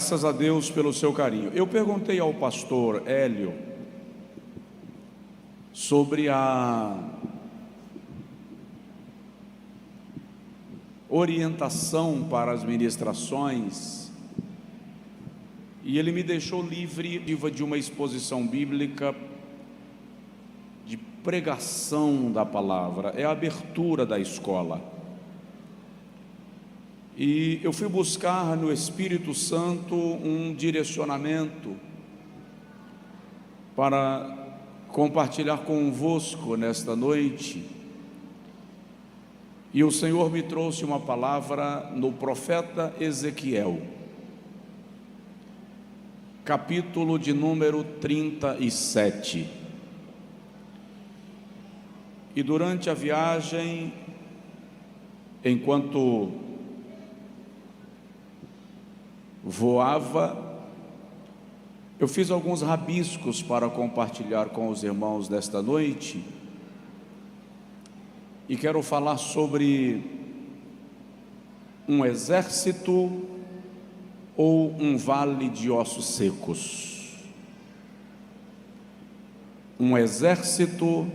Graças a Deus pelo seu carinho. Eu perguntei ao pastor Hélio sobre a orientação para as ministrações e ele me deixou livre de uma exposição bíblica de pregação da palavra, é a abertura da escola. E eu fui buscar no Espírito Santo um direcionamento para compartilhar convosco nesta noite. E o Senhor me trouxe uma palavra no profeta Ezequiel, capítulo de número 37. E durante a viagem, enquanto voava, eu fiz alguns rabiscos para compartilhar com os irmãos desta noite, e quero falar sobre um exército ou um vale de ossos secos. Um exército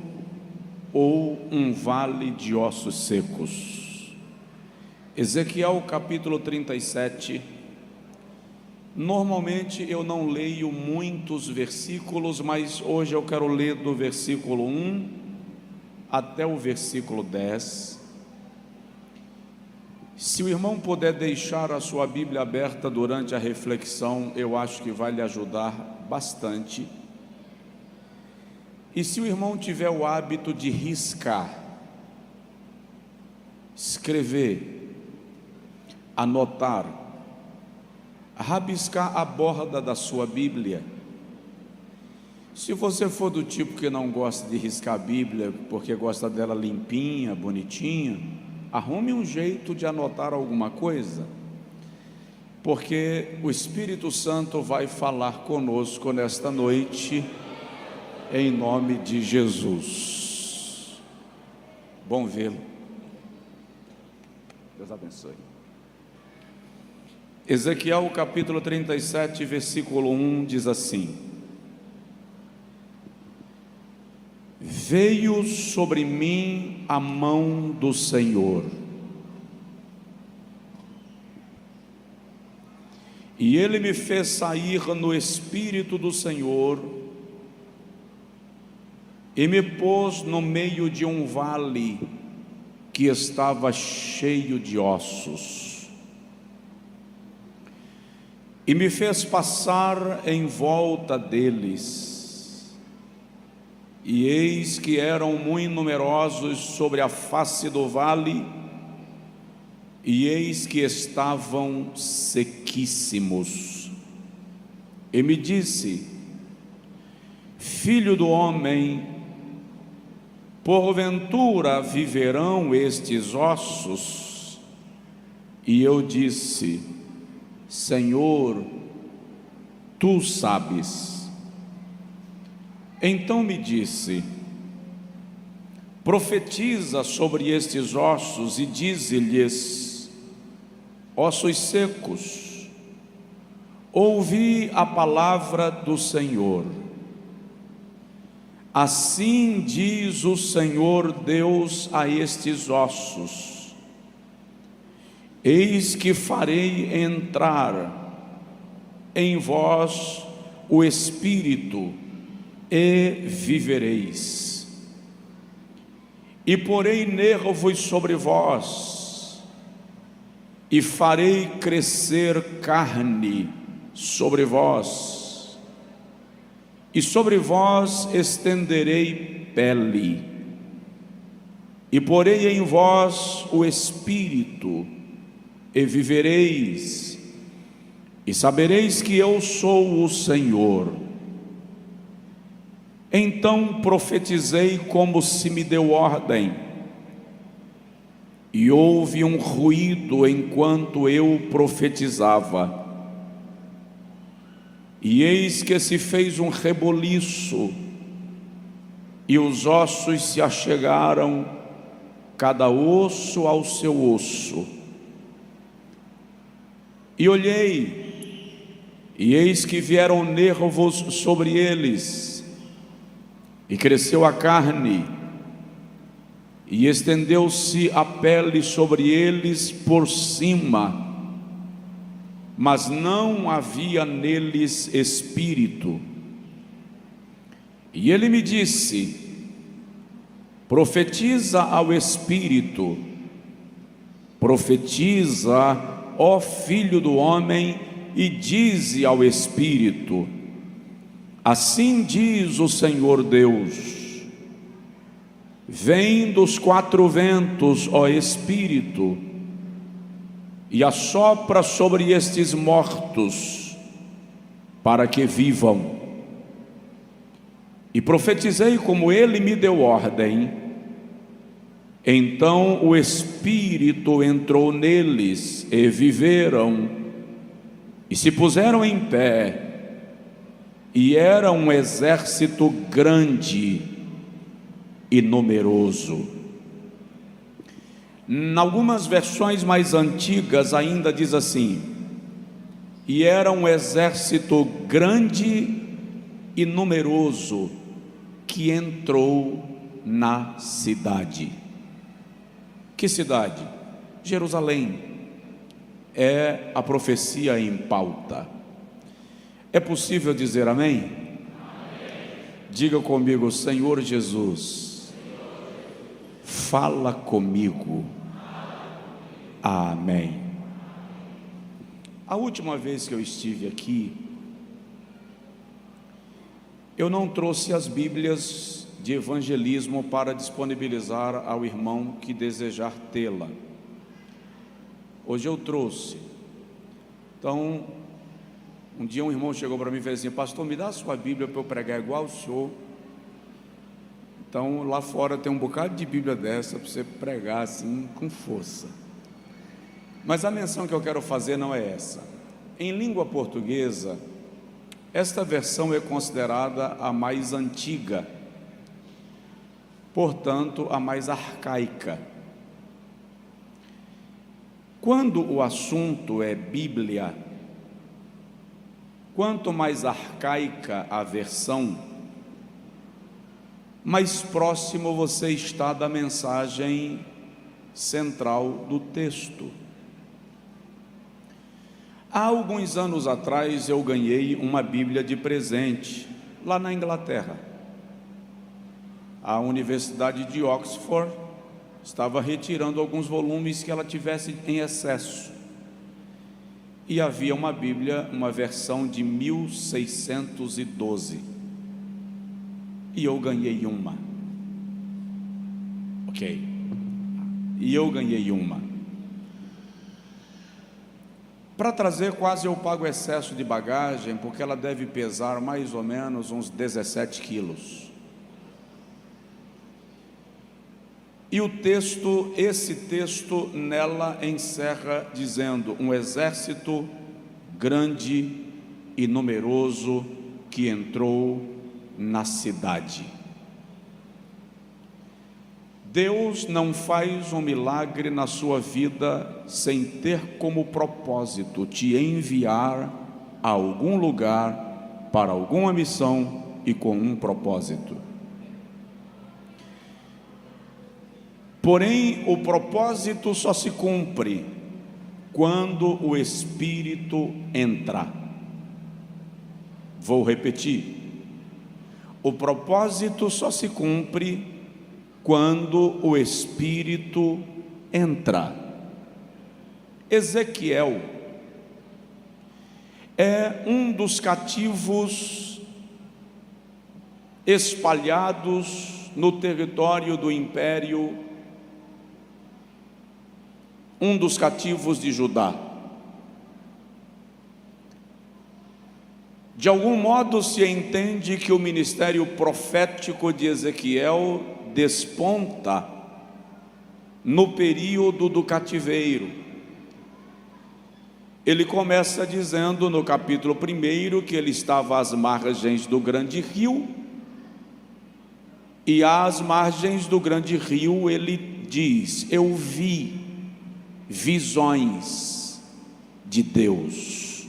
ou um vale de ossos secos. Ezequiel capítulo 37. Normalmente eu não leio muitos versículos, mas hoje eu quero ler do versículo 1 até o versículo 10. Se o irmão puder deixar a sua Bíblia aberta durante a reflexão, eu acho que vai lhe ajudar bastante. E se o irmão tiver o hábito de riscar, escrever, anotar, rabiscar a borda da sua Bíblia. Se você for do tipo que não gosta de riscar a Bíblia, porque gosta dela limpinha, bonitinha, arrume um jeito de anotar alguma coisa, porque o Espírito Santo vai falar conosco nesta noite, em nome de Jesus. Bom vê-lo. Deus abençoe. Ezequiel capítulo 37, versículo 1 diz assim: Veio sobre mim a mão do Senhor, e Ele me fez sair no Espírito do Senhor, e me pôs no meio de um vale que estava cheio de ossos, e me fez passar em volta deles, e eis que eram muito numerosos sobre a face do vale, e eis que estavam sequíssimos. E me disse: Filho do homem, porventura viverão estes ossos? E eu disse: Senhor, tu sabes. Então me disse: profetiza sobre estes ossos e dize-lhes: ossos secos, ouvi a palavra do Senhor. Assim diz o Senhor Deus a estes ossos: eis que farei entrar em vós o Espírito, e vivereis. E porei nervos sobre vós, e farei crescer carne sobre vós, e sobre vós estenderei pele, e porei em vós o Espírito, e vivereis, e sabereis que eu sou o Senhor. Então profetizei como se me deu ordem, e houve um ruído enquanto eu profetizava, e eis que se fez um reboliço, e os ossos se achegaram, cada osso ao seu osso. E olhei, E eis que vieram nervos sobre eles, e cresceu a carne, e estendeu-se a pele sobre eles por cima, mas não havia neles espírito. E ele me disse: profetiza ao espírito, profetiza, ó filho do homem, e dize ao espírito: assim diz o Senhor Deus: vem dos quatro ventos, ó espírito, e assopra sobre estes mortos, para que vivam. E profetizei como ele me deu ordem. Então o Espírito entrou neles, e viveram, e se puseram em pé, e era um exército grande e numeroso. Em algumas versões mais antigas ainda diz assim: e era um exército grande e numeroso que entrou na cidade. Que cidade? Jerusalém. É a profecia em pauta. É possível dizer amém? Amém. Diga comigo: Senhor Jesus, fala comigo. Amém. A última vez que eu estive aqui, eu não trouxe as Bíblias de evangelismo para disponibilizar ao irmão que desejar tê-la. Hoje eu trouxe. Então, um dia um irmão chegou para mim e fez assim: pastor, me dá a sua Bíblia para eu pregar igual o senhor. Então, lá fora tem um bocado de Bíblia dessa para você pregar assim com força. Mas a menção que eu quero fazer não é essa. Em língua portuguesa, esta versão é considerada a mais antiga, portanto, a mais arcaica. Quando o assunto é Bíblia, quanto mais arcaica a versão, mais próximo você está da mensagem central do texto. Há alguns anos atrás eu ganhei uma Bíblia de presente, lá na Inglaterra. A Universidade de Oxford estava retirando alguns volumes que ela tivesse em excesso. E havia uma Bíblia, uma versão de 1612. E eu ganhei uma. Ok. E eu ganhei uma. Para trazer, quase eu pago excesso de bagagem, porque ela deve pesar mais ou menos uns 17 quilos. E o texto, esse texto nela encerra dizendo: um exército grande e numeroso que entrou na cidade. Deus não faz um milagre na sua vida sem ter como propósito te enviar a algum lugar, para alguma missão e com um propósito. Porém, o propósito só se cumpre quando o Espírito entra. Vou repetir: o propósito só se cumpre quando o Espírito entra. Ezequiel é um dos cativos espalhados no território do império, um dos cativos de Judá. De algum modo se entende que o ministério profético de Ezequiel desponta no período do cativeiro. Ele começa dizendo no capítulo 1 que ele estava às margens do grande rio, e às margens do grande rio ele diz: eu vi visões de Deus.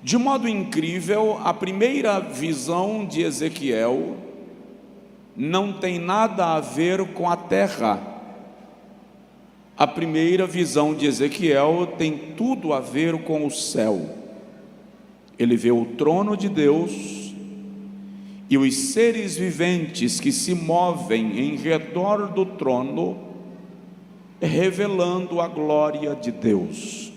De modo incrível, a primeira visão de Ezequiel não tem nada a ver com a terra. A primeira visão de Ezequiel tem tudo a ver com o céu. Ele vê o trono de Deus e os seres viventes que se movem em redor do trono, revelando a glória de Deus.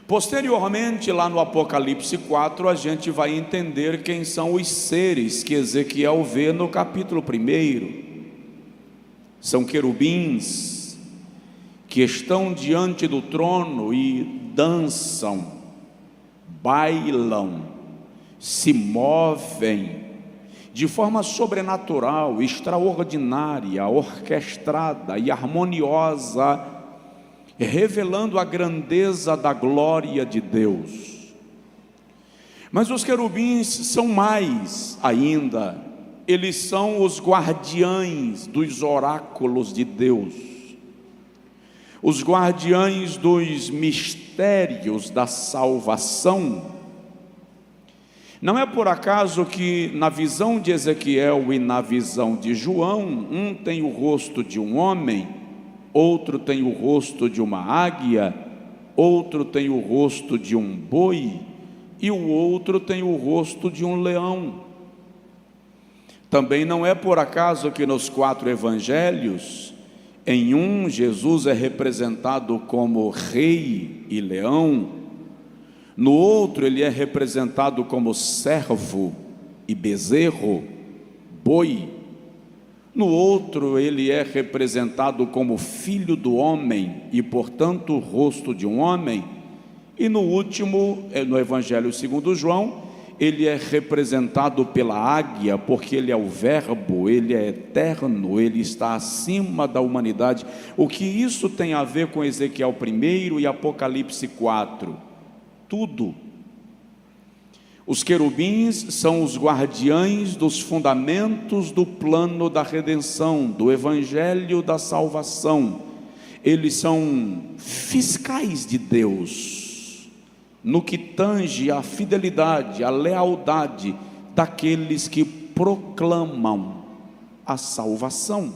Posteriormente, lá no Apocalipse 4, a gente vai entender quem são os seres que Ezequiel vê no capítulo 1. São querubins que estão diante do trono e dançam, bailam, se movem de forma sobrenatural, extraordinária, orquestrada e harmoniosa, revelando a grandeza da glória de Deus. Mas os querubins são mais ainda, eles são os guardiães dos oráculos de Deus, os guardiães dos mistérios da salvação. Não é por acaso que na visão de Ezequiel e na visão de João, um tem o rosto de um homem, outro tem o rosto de uma águia, outro tem o rosto de um boi, e o outro tem o rosto de um leão. Também não é por acaso que nos 4 evangelhos, em um, Jesus é representado como rei e leão, no outro ele é representado como servo e bezerro, boi, no outro ele é representado como filho do homem e portanto o rosto de um homem, e no último, no Evangelho segundo João, ele é representado pela águia, porque ele é o verbo, ele é eterno, ele está acima da humanidade. O que isso tem a ver com Ezequiel 1 e Apocalipse 4? Tudo. Os querubins são os guardiães dos fundamentos do plano da redenção, do evangelho da salvação. Eles são fiscais de Deus, no que tange a fidelidade, a lealdade daqueles que proclamam a salvação.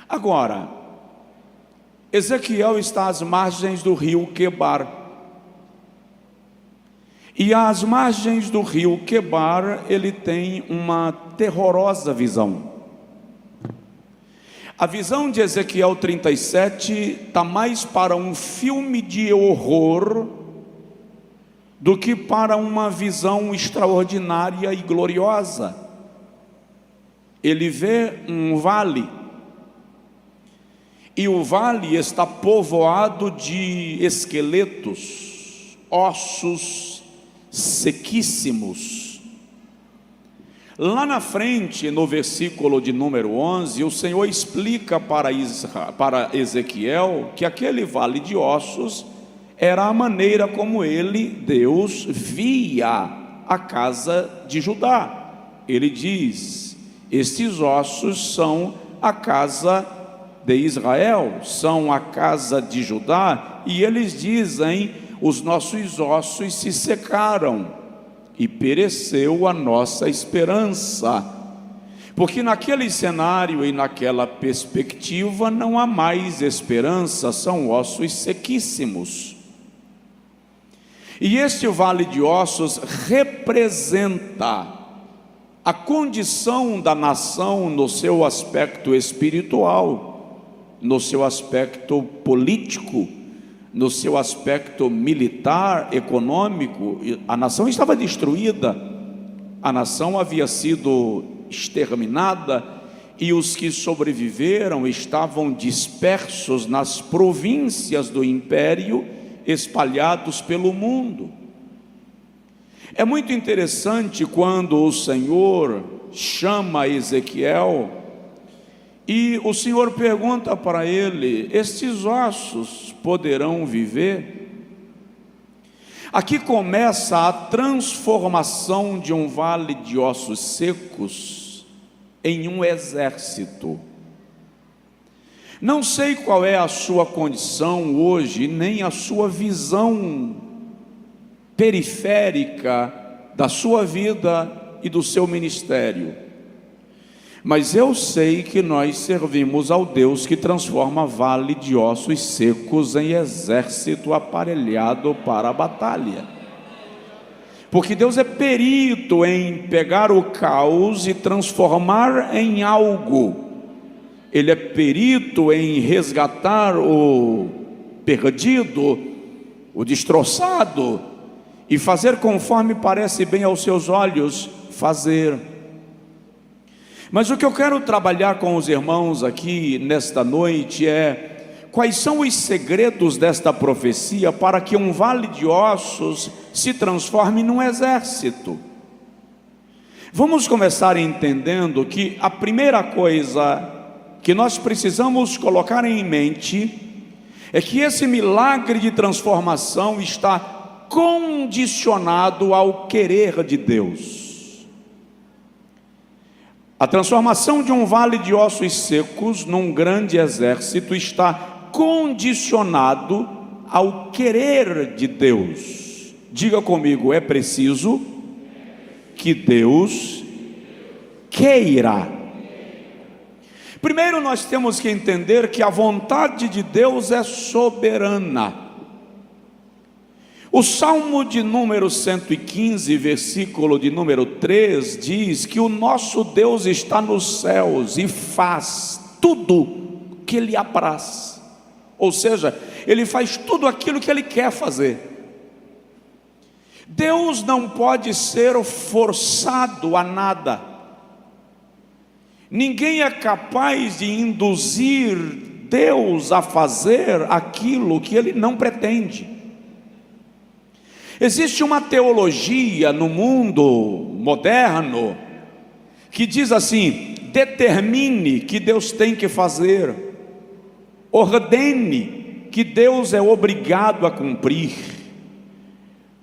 Agora, Ezequiel está às margens do rio Quebar. E às margens do rio Quebar, ele tem uma terrorosa visão. A visão de Ezequiel 37 está mais para um filme de horror do que para uma visão extraordinária e gloriosa. Ele vê um vale, e o vale está povoado de esqueletos, ossos sequíssimos. Lá na frente, no versículo de número 11, o Senhor explica para Ezequiel que aquele vale de ossos era a maneira como ele, Deus, via a casa de Judá. Ele diz: estes ossos são a casa de Israel, são a casa de Judá, e eles dizem: os nossos ossos se secaram e pereceu a nossa esperança, porque naquele cenário e naquela perspectiva não há mais esperança, são ossos sequíssimos. E este vale de ossos representa a condição da nação no seu aspecto espiritual, no seu aspecto político, no seu aspecto militar, econômico. A nação estava destruída, a nação havia sido exterminada, e os que sobreviveram estavam dispersos nas províncias do império, espalhados pelo mundo. É muito interessante quando o Senhor chama Ezequiel, e o Senhor pergunta para ele: estes ossos poderão viver? Aqui começa a transformação de um vale de ossos secos em um exército. Não sei qual é a sua condição hoje, nem a sua visão periférica da sua vida e do seu ministério. Mas eu sei que nós servimos ao Deus que transforma vale de ossos secos em exército aparelhado para a batalha. Porque Deus é perito em pegar o caos e transformar em algo. Ele é perito em resgatar o perdido, o destroçado, e fazer conforme parece bem aos seus olhos fazer. Mas o que eu quero trabalhar com os irmãos aqui nesta noite é: quais são os segredos desta profecia para que um vale de ossos se transforme num exército? Vamos começar entendendo que a primeira coisa que nós precisamos colocar em mente é que esse milagre de transformação está condicionado ao querer de Deus. A transformação de um vale de ossos secos num grande exército está condicionado ao querer de Deus. Diga comigo: é preciso que Deus queira. Primeiro nós temos que entender que a vontade de Deus é soberana. O Salmo de número 115, versículo de número 3, diz que o nosso Deus está nos céus e faz tudo que lhe apraz. Ou seja, Ele faz tudo aquilo que Ele quer fazer. Deus não pode ser forçado a nada. Ninguém é capaz de induzir Deus a fazer aquilo que Ele não pretende. Existe uma teologia no mundo moderno que diz assim: determine que Deus tem que fazer, ordene que Deus é obrigado a cumprir.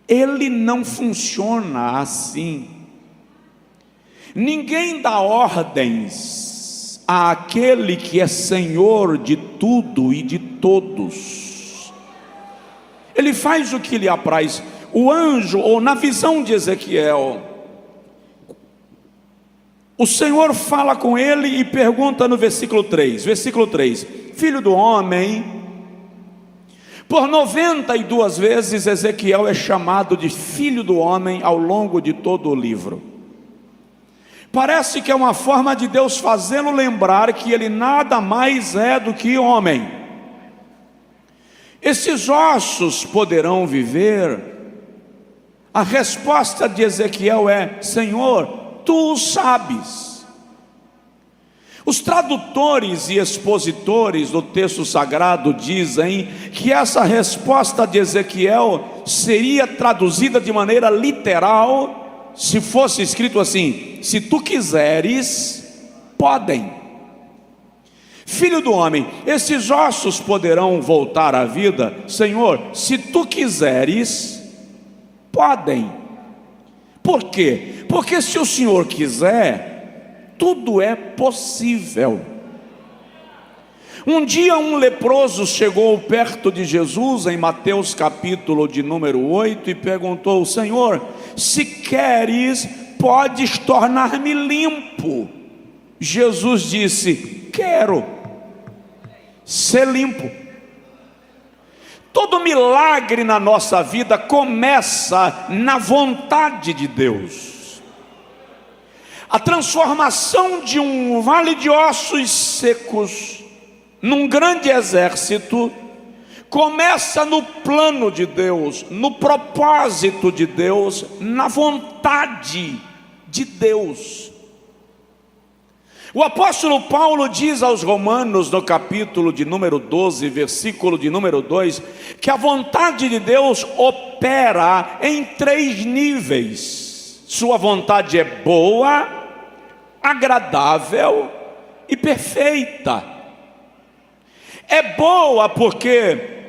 Ele não funciona assim. Ninguém dá ordens àquele que é Senhor de tudo e de todos. Ele faz o que lhe apraz. O anjo, ou na visão de Ezequiel, o Senhor fala com ele e pergunta no versículo 3, filho do homem. Por 92 vezes Ezequiel é chamado de filho do homem ao longo de todo o livro. Parece que é uma forma de Deus fazê-lo lembrar que ele nada mais é do que homem. Esses ossos poderão viver? A resposta de Ezequiel é: Senhor, Tu o sabes. Os tradutores e expositores do texto sagrado dizem que essa resposta de Ezequiel seria traduzida de maneira literal se fosse escrito assim: se tu quiseres, podem. Filho do homem, esses ossos poderão voltar à vida? Senhor, se tu quiseres, podem. Por quê? Porque se o Senhor quiser, tudo é possível. Um dia um leproso chegou perto de Jesus em Mateus capítulo de número 8 e perguntou: Senhor, se queres, podes tornar-me limpo. Jesus disse: quero ser limpo. Todo milagre na nossa vida começa na vontade de Deus. A transformação de um vale de ossos secos num grande exército começa no plano de Deus, no propósito de Deus, na vontade de Deus. O apóstolo Paulo diz aos Romanos, no capítulo de número 12, versículo de número 2, que a vontade de Deus opera em 3 níveis. Sua vontade é boa, agradável e perfeita. É boa porque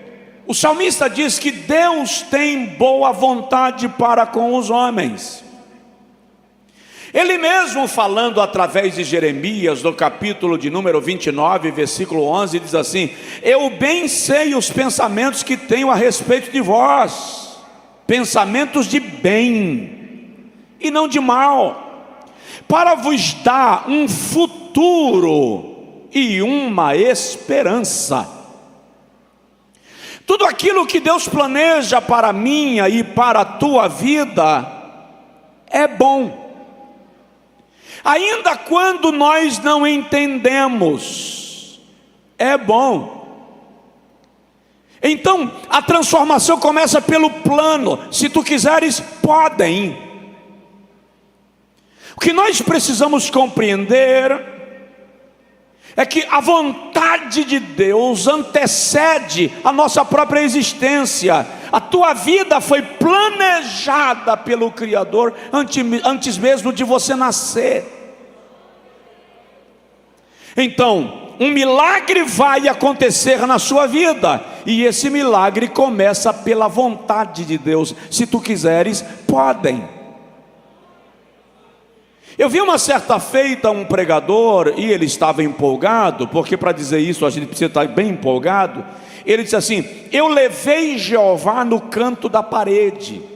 o salmista diz que Deus tem boa vontade para com os homens. Ele mesmo, falando através de Jeremias, no capítulo de número 29, versículo 11, diz assim: eu bem sei os pensamentos que tenho a respeito de vós, pensamentos de bem e não de mal, para vos dar um futuro e uma esperança. Tudo aquilo que Deus planeja para a minha e para a tua vida é bom, ainda quando nós não entendemos, é bom. Então a transformação começa pelo plano. Se tu quiseres, podem. O que nós precisamos compreender é que a vontade de Deus antecede a nossa própria existência. A tua vida foi planejada pelo Criador antes mesmo de você nascer. Então, um milagre vai acontecer na sua vida, e esse milagre começa pela vontade de Deus. Se tu quiseres, podem. Eu vi uma certa feita um pregador, e ele estava empolgado, porque para dizer isso a gente precisa estar bem empolgado. Ele disse assim: eu levei Jeová no canto da parede.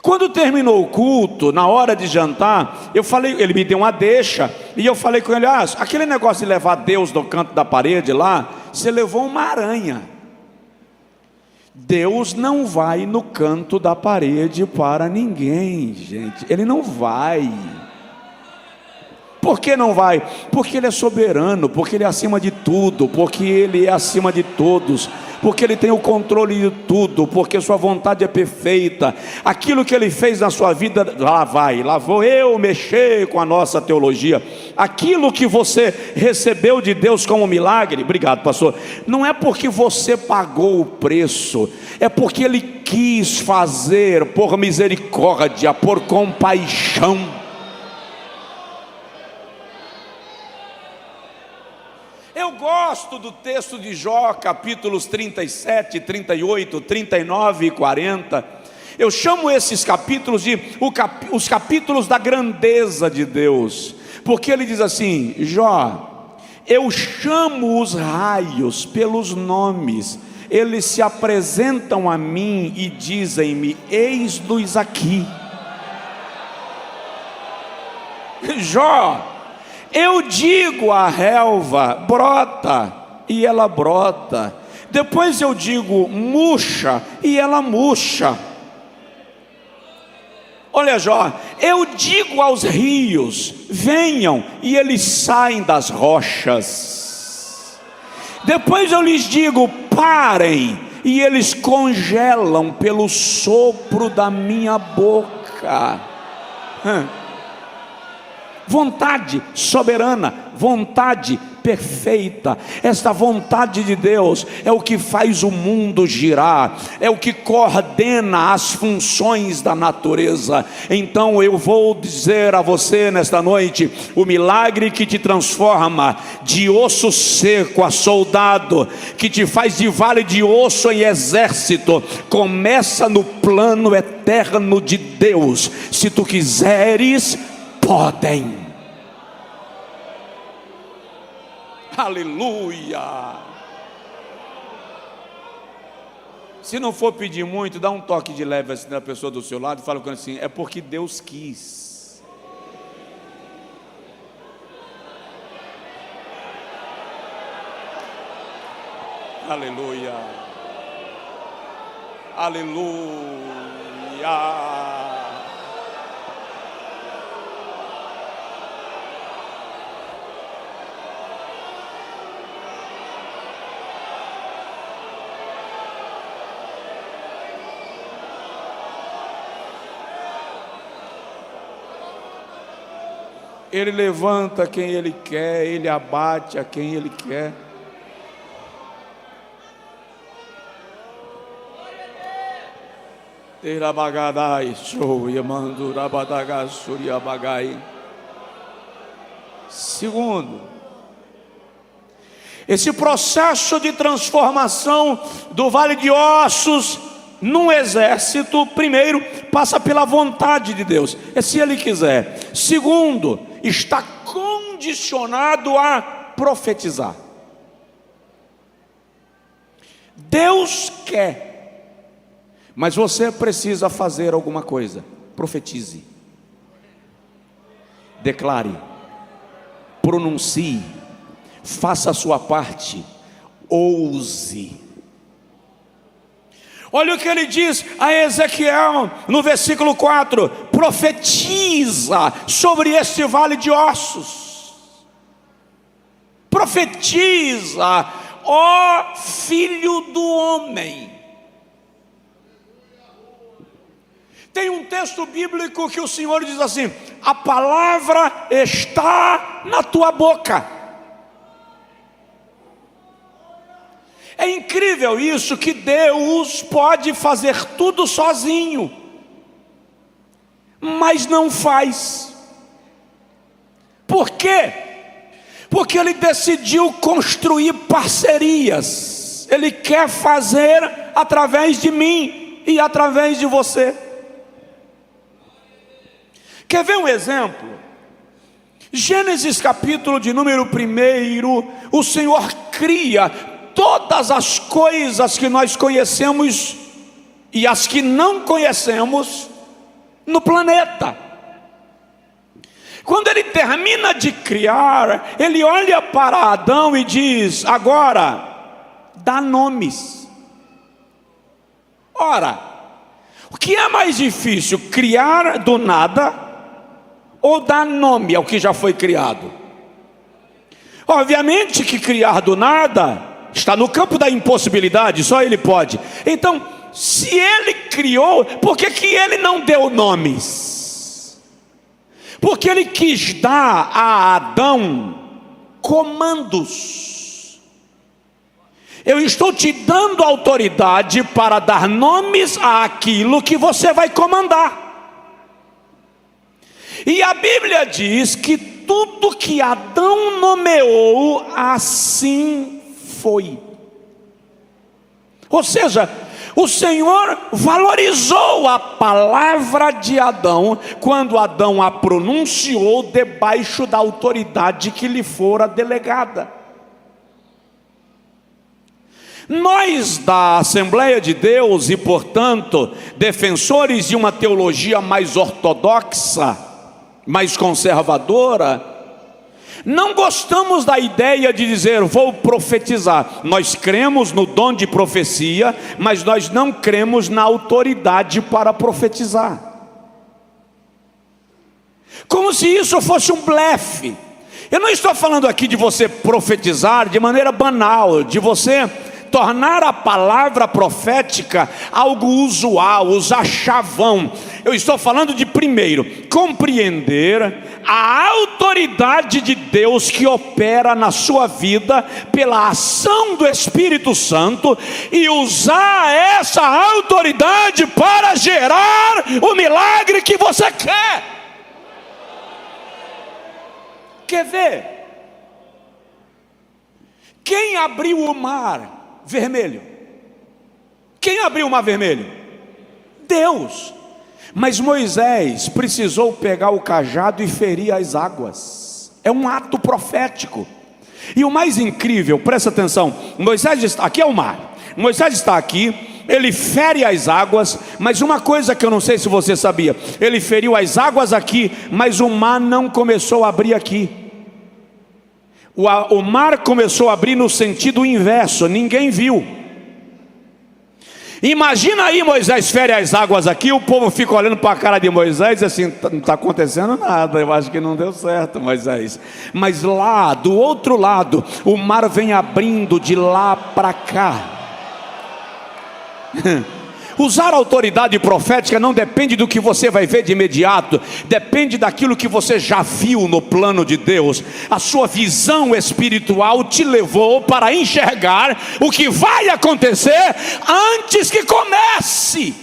Quando terminou o culto, na hora de jantar, eu falei, ele me deu uma deixa, e eu falei com ele: aquele negócio de levar Deus no canto da parede lá, você levou uma aranha. Deus não vai no canto da parede para ninguém, gente. Ele não vai. Por que não vai? Porque Ele é soberano, porque Ele é acima de tudo, porque Ele é acima de todos, porque Ele tem o controle de tudo, porque Sua vontade é perfeita. Aquilo que Ele fez na sua vida, lá vou eu mexer com a nossa teologia. Aquilo que você recebeu de Deus como milagre, obrigado pastor, não é porque você pagou o preço, é porque Ele quis fazer por misericórdia, por compaixão. Eu gosto do texto de Jó, capítulos 37, 38, 39 e 40. Eu chamo esses capítulos de os capítulos da grandeza de Deus, porque ele diz assim: Jó, eu chamo os raios pelos nomes, eles se apresentam a mim e dizem-me: eis-nos aqui. Jó, eu digo à relva: brota, e ela brota. Depois eu digo: murcha, e ela murcha. Olha, Jó, eu digo aos rios: venham, e eles saem das rochas. Depois eu lhes digo: parem, e eles congelam pelo sopro da minha boca. Vontade soberana, vontade perfeita. Esta vontade de Deus é o que faz o mundo girar, é o que coordena as funções da natureza. Então eu vou dizer a você nesta noite: o milagre que te transforma de osso seco a soldado, que te faz de vale de osso em exército, começa no plano eterno de Deus. Se tu quiseres, podem. Aleluia. Se não for pedir muito, dá um toque de leve assim na pessoa do seu lado e fala com ele assim: é porque Deus quis. Aleluia. Aleluia. Ele levanta quem Ele quer, Ele abate a quem Ele quer. Segundo, esse processo de transformação do vale de ossos num exército, primeiro, passa pela vontade de Deus, é se Ele quiser. Segundo, está condicionado a profetizar. Deus quer, Mas você precisa fazer alguma coisa. Profetize, declare, pronuncie, faça a sua parte, ouse. Olha o que ele diz a Ezequiel no versículo 4: profetiza sobre este vale de ossos. Profetiza, ó filho do homem. Tem um texto bíblico que o Senhor diz assim: a palavra está na tua boca. É incrível isso, que Deus pode fazer tudo sozinho, mas não faz. Por quê? Porque Ele decidiu construir parcerias. Ele quer fazer através de mim e através de você. Quer ver um exemplo? Gênesis capítulo de número 1, o Senhor cria todas as coisas que nós conhecemos e as que não conhecemos no planeta. Quando Ele termina de criar, Ele olha para Adão e diz: agora, dá nomes. Ora, o que é mais difícil, criar do nada ou dar nome ao que já foi criado? Obviamente que criar do nada está no campo da impossibilidade, só Ele pode. Então, se Ele criou, por que Ele não deu nomes? Porque Ele quis dar a Adão comandos. Eu estou te dando autoridade para dar nomes àquilo que você vai comandar. E a Bíblia diz que tudo que Adão nomeou, assim foi. Ou seja, o Senhor valorizou a palavra de Adão quando Adão a pronunciou debaixo da autoridade que lhe fora delegada. Nós da Assembleia de Deus e, portanto, defensores de uma teologia mais ortodoxa, mais conservadora, não gostamos da ideia de dizer vou profetizar. Nós cremos no dom de profecia, mas nós não cremos na autoridade para profetizar. Como se isso fosse um blefe. Eu não estou falando aqui de você profetizar de maneira banal, de você tornar a palavra profética algo usual, usar chavão. Eu estou falando de, primeiro, compreender a autoridade de Deus que opera na sua vida pela ação do Espírito Santo e usar essa autoridade para gerar o milagre que você quer. Quer ver? Quem abriu o mar vermelho? Quem abriu o mar vermelho? Deus. Mas Moisés precisou pegar o cajado e ferir as águas. É um ato profético. E o mais incrível, presta atenção, Moisés está aqui, é o mar. Moisés está aqui, ele fere as águas, mas uma coisa que eu não sei se você sabia, ele feriu as águas aqui, mas o mar não começou a abrir aqui. O mar começou a abrir no sentido inverso, ninguém viu. Imagina aí, Moisés fere as águas aqui, o povo fica olhando para a cara de Moisés e assim, não está acontecendo nada, eu acho que não deu certo, Moisés. Mas lá, do outro lado, o mar vem abrindo de lá para cá. Usar a autoridade profética não depende do que você vai ver de imediato, depende daquilo que você já viu no plano de Deus. A sua visão espiritual te levou para enxergar o que vai acontecer antes que comece.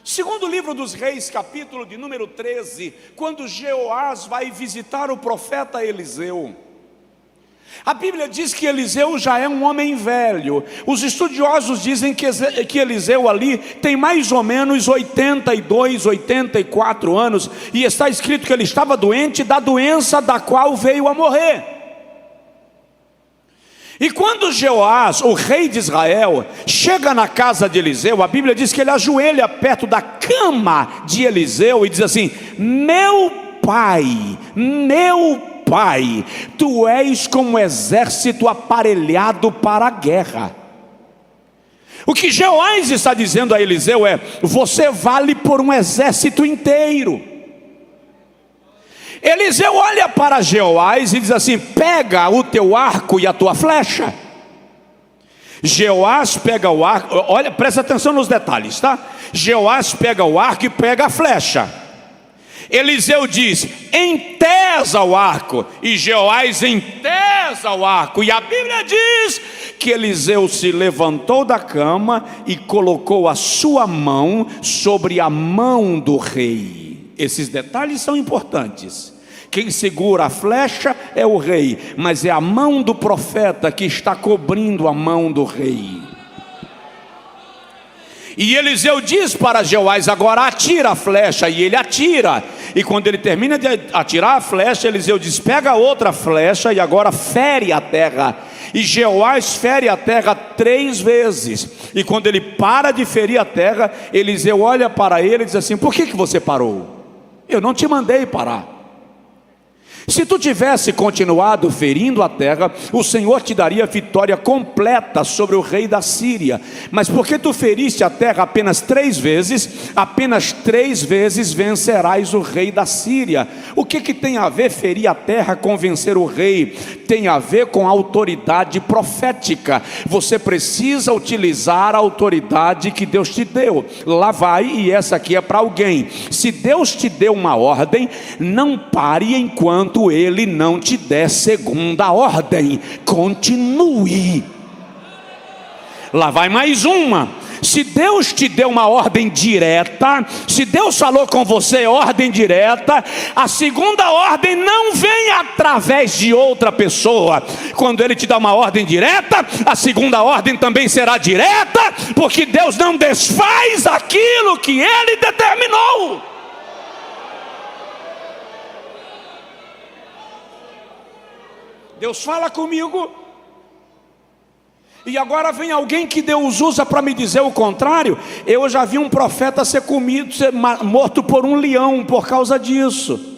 Segundo livro dos Reis, capítulo de número 13, quando Jeoás vai visitar o profeta Eliseu, a Bíblia diz que Eliseu já é um homem velho. Os estudiosos dizem que Eliseu ali tem mais ou menos 82, 84 anos. E está escrito que ele estava doente da doença da qual veio a morrer. E quando Jeoás, o rei de Israel, chega na casa de Eliseu, a Bíblia diz que ele ajoelha perto da cama de Eliseu e diz assim: meu pai, tu és como um exército aparelhado para a guerra. O que Jeoás está dizendo a Eliseu é: você vale por um exército inteiro. Eliseu olha para Jeoás e diz assim: pega o teu arco e a tua flecha. Jeoás pega o arco, olha, presta atenção nos detalhes, tá? Jeoás pega o arco e pega a flecha. Eliseu diz: entesa o arco, e Jeoás entesa o arco. E a Bíblia diz que Eliseu se levantou da cama e colocou a sua mão sobre a mão do rei. Esses detalhes são importantes. Quem segura a flecha é o rei, mas é a mão do profeta que está cobrindo a mão do rei. E Eliseu diz para Jeoás: agora atira a flecha. E ele atira. E quando ele termina de atirar a flecha, Eliseu diz: pega outra flecha e agora fere a terra. E Jeoás fere a terra 3 vezes. E quando ele para de ferir a terra, Eliseu olha para ele e diz assim: por que você parou? Eu não te mandei parar. Se tu tivesse continuado ferindo a terra, o Senhor te daria vitória completa sobre o rei da Síria. Mas porque tu feriste a terra apenas 3 vezes, apenas 3 vezes vencerás o rei da Síria. O que tem a ver ferir a terra com vencer o rei? Tem a ver com autoridade profética. Você precisa utilizar a autoridade que Deus te deu. Lá vai, e essa aqui é para alguém. Se Deus te deu uma ordem, não pare enquanto Ele não te der segunda ordem. Continue. Lá vai mais uma. Se Deus te deu uma ordem direta, se Deus falou com você ordem direta, a segunda ordem não vem através de outra pessoa. Quando Ele te dá uma ordem direta, a segunda ordem também será direta, porque Deus não desfaz aquilo que Ele determinou. Deus fala comigo, e agora vem alguém que Deus usa para me dizer o contrário. Eu já vi um profeta ser morto por um leão por causa disso.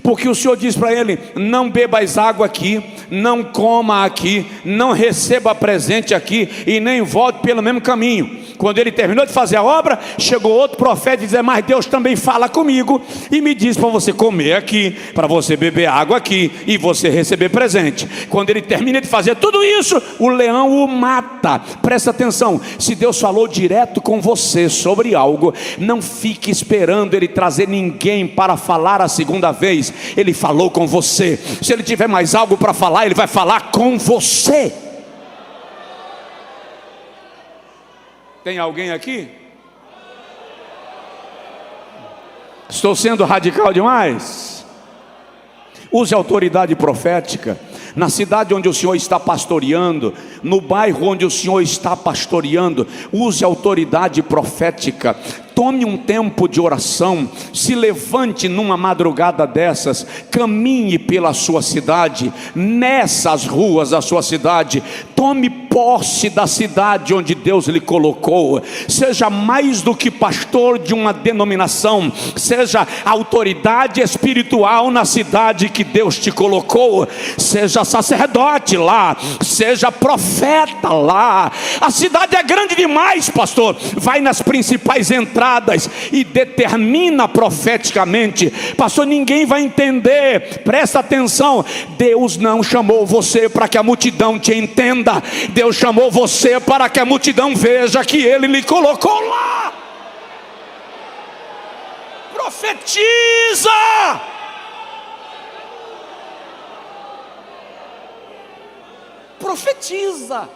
Porque o Senhor diz para ele: não bebas água aqui, não coma aqui, não receba presente aqui, e nem volte pelo mesmo caminho. Quando ele terminou de fazer a obra, chegou outro profeta e dizia: mas Deus também fala comigo e me diz para você comer aqui, para você beber água aqui e você receber presente. Quando ele termina de fazer tudo isso, o leão o mata. Presta atenção: se Deus falou direto com você sobre algo, não fique esperando Ele trazer ninguém para falar a segunda vez. Ele falou com você. Se Ele tiver mais algo para falar, Ele vai falar com você. Tem alguém aqui? Estou sendo radical demais? Use a autoridade profética. Na cidade onde o Senhor está pastoreando, no bairro onde o Senhor está pastoreando, use a autoridade profética. Tome um tempo de oração, se levante numa madrugada dessas, caminhe pela sua cidade, nessas ruas da sua cidade, tome posse da cidade onde Deus lhe colocou. Seja mais do que pastor de uma denominação, seja autoridade espiritual na cidade que Deus te colocou, seja sacerdote lá, seja profeta lá. A cidade é grande demais, pastor. Vai nas principais entradas e determina profeticamente. Pastor, ninguém vai entender. Presta atenção: Deus não chamou você para que a multidão te entenda. Deus chamou você para que a multidão veja que Ele lhe colocou lá. Profetiza. Profetiza.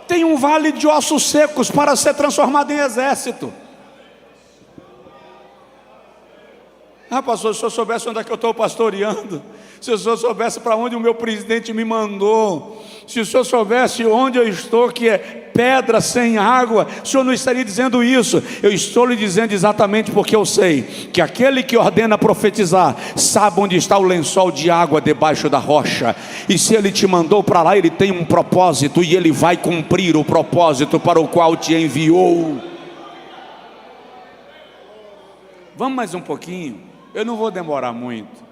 Tem um vale de ossos secos para ser transformado em exército. Ah, pastor, se o senhor soubesse onde é que eu estou pastoreando, se o senhor soubesse para onde o meu presidente me mandou, se o senhor soubesse onde eu estou, que é pedra sem água, o senhor não estaria dizendo isso. Eu estou lhe dizendo exatamente porque eu sei que aquele que ordena profetizar sabe onde está o lençol de água debaixo da rocha, e se ele te mandou para lá, ele tem um propósito, e ele vai cumprir o propósito para o qual te enviou. Vamos mais um pouquinho, eu não vou demorar muito,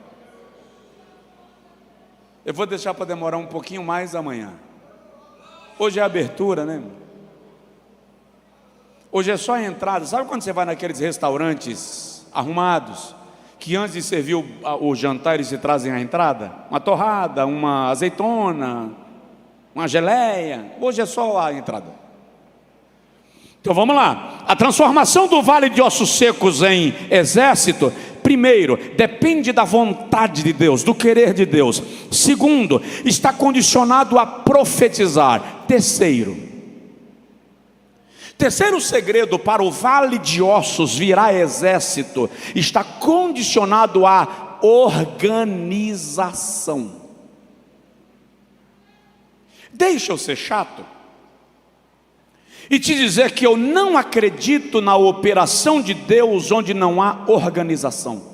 eu vou deixar para demorar um pouquinho mais amanhã. Hoje é a abertura, né? Hoje é só a entrada. Sabe quando você vai naqueles restaurantes arrumados, que antes de servir o jantar eles se trazem a entrada? Uma torrada, uma azeitona, uma geleia. Hoje é só a entrada. Então vamos lá. A transformação do vale de ossos secos em exército, primeiro, depende da vontade de Deus, do querer de Deus. Segundo, está condicionado a profetizar. Terceiro segredo para o vale de ossos virar exército, está condicionado à organização. Deixa eu ser chato e te dizer que eu não acredito na operação de Deus onde não há organização.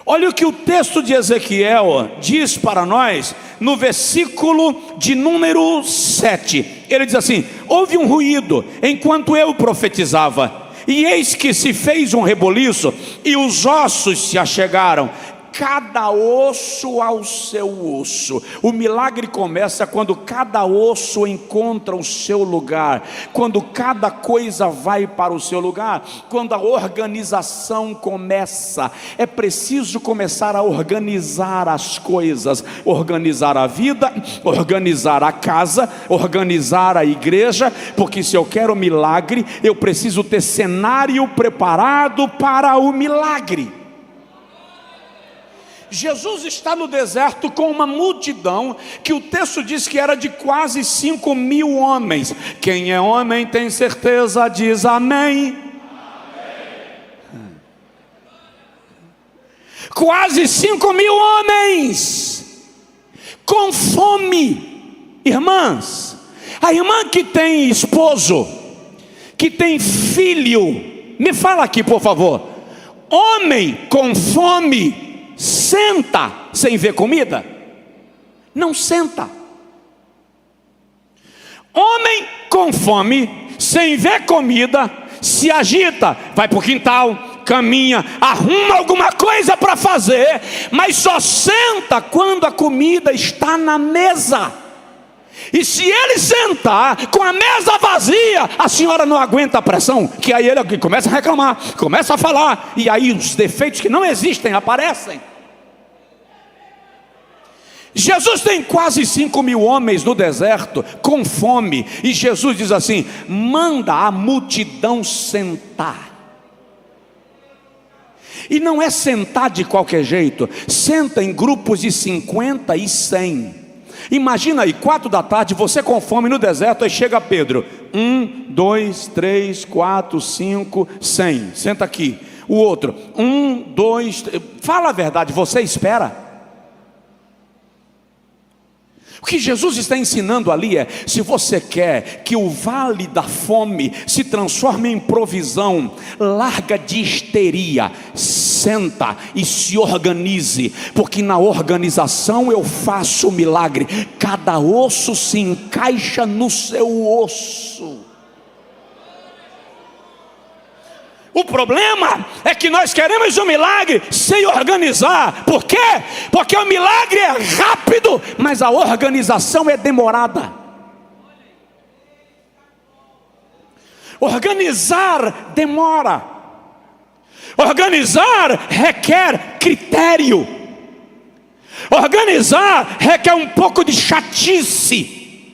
Olha o que o texto de Ezequiel diz para nós, no versículo de número 7. Ele diz assim: houve um ruído enquanto eu profetizava, e eis que se fez um reboliço, e os ossos se achegaram, cada osso ao seu osso. O milagre começa quando cada osso encontra o seu lugar, quando cada coisa vai para o seu lugar, quando a organização começa. É preciso começar a organizar as coisas, organizar a vida, organizar a casa, organizar a igreja, porque se eu quero milagre, eu preciso ter cenário preparado para o milagre. Jesus está no deserto com uma multidão, que o texto diz que era de quase 5.000 homens. Quem é homem tem certeza, diz amém. Quase 5.000 homens, com fome. Irmãs, a irmã que tem esposo, que tem filho, me fala aqui por favor. Homem com fome senta sem ver comida? Não senta. Homem com fome, sem ver comida, se agita, vai para o quintal, caminha, arruma alguma coisa para fazer, mas só senta quando a comida está na mesa. E se ele sentar com a mesa vazia, a senhora não aguenta a pressão, que aí ele começa a reclamar, começa a falar, e aí os defeitos que não existem aparecem. Jesus tem quase 5.000 homens no deserto com fome, e Jesus diz assim: manda a multidão sentar. E não é sentar de qualquer jeito, senta em grupos de 50 e 100. Imagina aí, 4 da tarde, você com fome no deserto, aí chega Pedro, 1, 2, 3, 4, 5, 100, senta aqui. O outro, 1, 2, 3, fala a verdade, você espera? O que Jesus está ensinando ali é: se você quer que o vale da fome se transforme em provisão, larga de histeria, senta e se organize, porque na organização eu faço o milagre. Cada osso se encaixa no seu osso. O problema é que nós queremos um milagre sem organizar. Por quê? Porque o milagre é rápido, mas a organização é demorada. Organizar demora. Organizar requer critério. Organizar requer um pouco de chatice.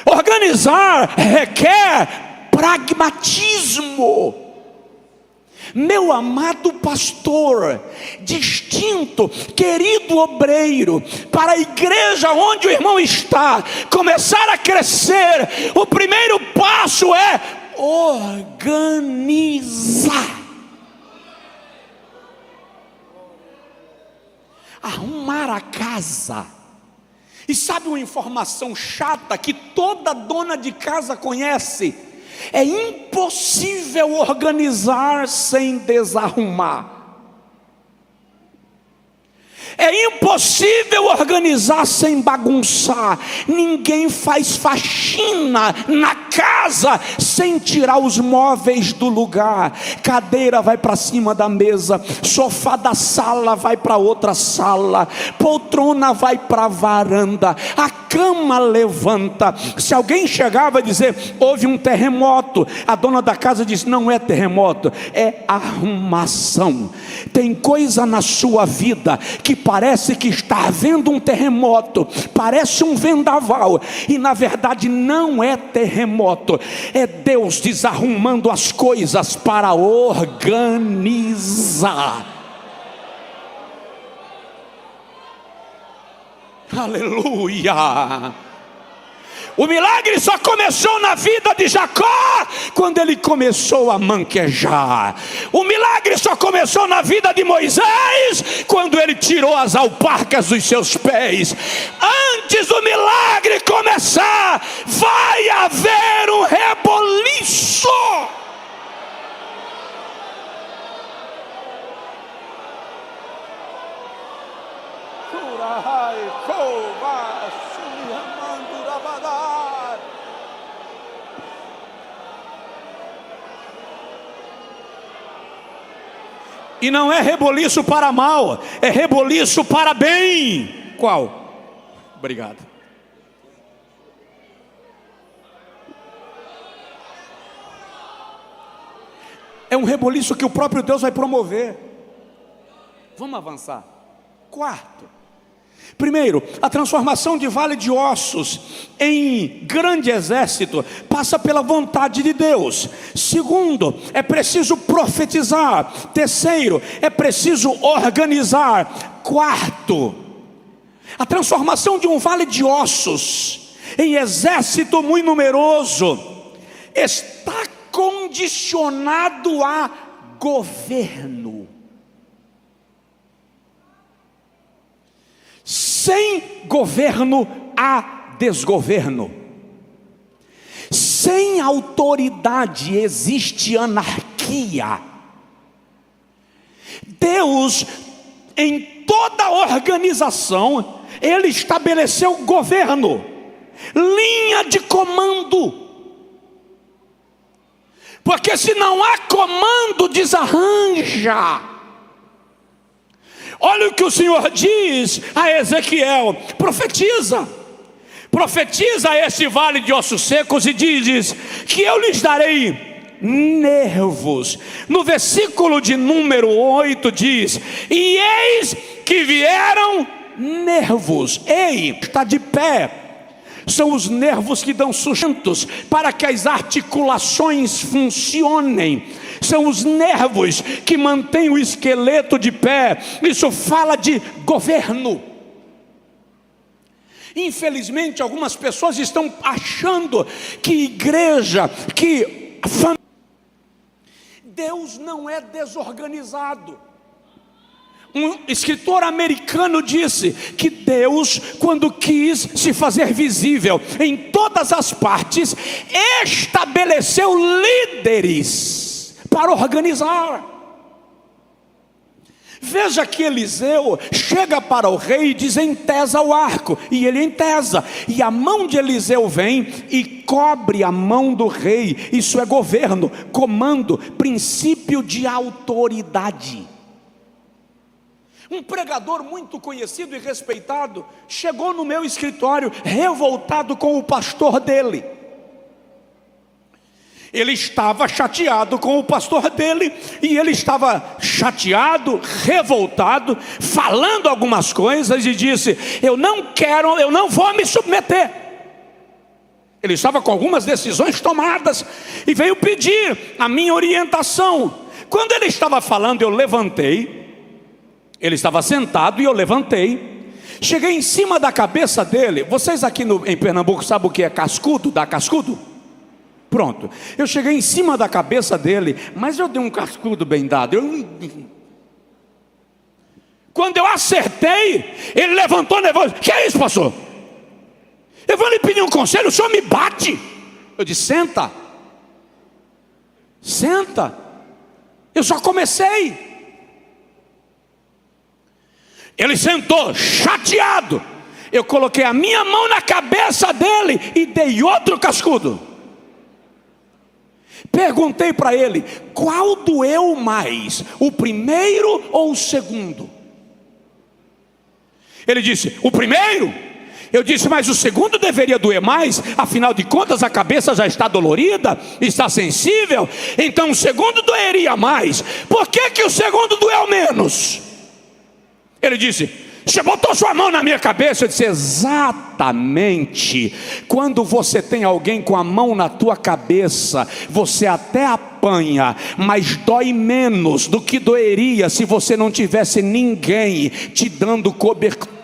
Organizar requer pragmatismo. Meu amado pastor, distinto, querido obreiro, para a igreja onde o irmão está começar a crescer, o primeiro passo é organizar. arrumar a casa. E sabe uma informação chata que toda dona de casa conhece? É impossível organizar sem desarrumar. É impossível organizar sem bagunçar. Ninguém faz faxina na casa sem tirar os móveis do lugar. Cadeira vai para cima da mesa, sofá da sala vai para outra sala, poltrona vai para a varanda, a cama levanta. Se alguém chegava a dizer: houve um terremoto, a dona da casa diz: não é terremoto, é arrumação. Tem coisa na sua vida que parece que está havendo um terremoto, parece um vendaval, e na verdade não é terremoto, é Deus desarrumando as coisas para organizar. Aleluia! O milagre só começou na vida de Jacó quando ele começou a manquejar. O milagre só começou na vida de Moisés quando ele tirou as alparcas dos seus pés. Antes do milagre começar, vai haver um reboliço. E não é reboliço para mal, é reboliço para bem. Qual? Obrigado. É um reboliço que o próprio Deus vai promover. Vamos avançar. Quarto. Primeiro, a transformação de vale de ossos em grande exército passa pela vontade de Deus. Segundo, é preciso profetizar. Terceiro, é preciso organizar. Quarto, a transformação de um vale de ossos em exército muito numeroso está condicionado a governo. Sem governo há desgoverno. Sem autoridade existe anarquia. Deus, em toda organização, Ele estabeleceu governo, linha de comando. Porque se não há comando, desarranja. Olha o que o Senhor diz a Ezequiel: profetiza a esse vale de ossos secos e diz que eu lhes darei nervos. No versículo de número 8 diz: e eis que vieram nervos. Ei, está de pé. São os nervos que dão sustentos para que as articulações funcionem. São os nervos que mantêm o esqueleto de pé. Isso fala de governo. Infelizmente, algumas pessoas estão achando que igreja, que família, Deus não é desorganizado. Um escritor americano disse que Deus, quando quis se fazer visível em todas as partes, estabeleceu líderes para organizar. Veja que Eliseu chega para o rei e diz: entesa o arco, e ele entesa, e a mão de Eliseu vem e cobre a mão do rei. Isso é governo, comando, princípio de autoridade. Um pregador muito conhecido e respeitado chegou no meu escritório revoltado com o pastor dele. Ele estava chateado com o pastor dele, e ele estava chateado, revoltado, falando algumas coisas, e disse: eu não vou me submeter. Ele estava com algumas decisões tomadas e veio pedir a minha orientação. Quando ele estava falando, eu levantei. Ele estava sentado e eu levantei, cheguei em cima da cabeça dele. Vocês aqui em Pernambuco sabem o que é cascudo? Dá cascudo? Pronto, eu cheguei em cima da cabeça dele, mas eu dei um cascudo bem dado. Quando eu acertei, ele levantou, que é isso, pastor? Eu vou lhe pedir um conselho, o senhor me bate. Eu disse, senta. Senta. Eu só comecei. Ele sentou, chateado. Eu coloquei a minha mão na cabeça dele e dei outro cascudo. Perguntei para ele, qual doeu mais, o primeiro ou o segundo? Ele disse, o primeiro. Eu disse, mas o segundo deveria doer mais, afinal de contas a cabeça já está dolorida, está sensível, então o segundo doeria mais. Por que que o segundo doeu menos? Ele disse, você botou sua mão na minha cabeça. Eu disse, exatamente. Quando você tem alguém com a mão na tua cabeça, você até apanha, mas dói menos do que doeria se você não tivesse ninguém te dando cobertura.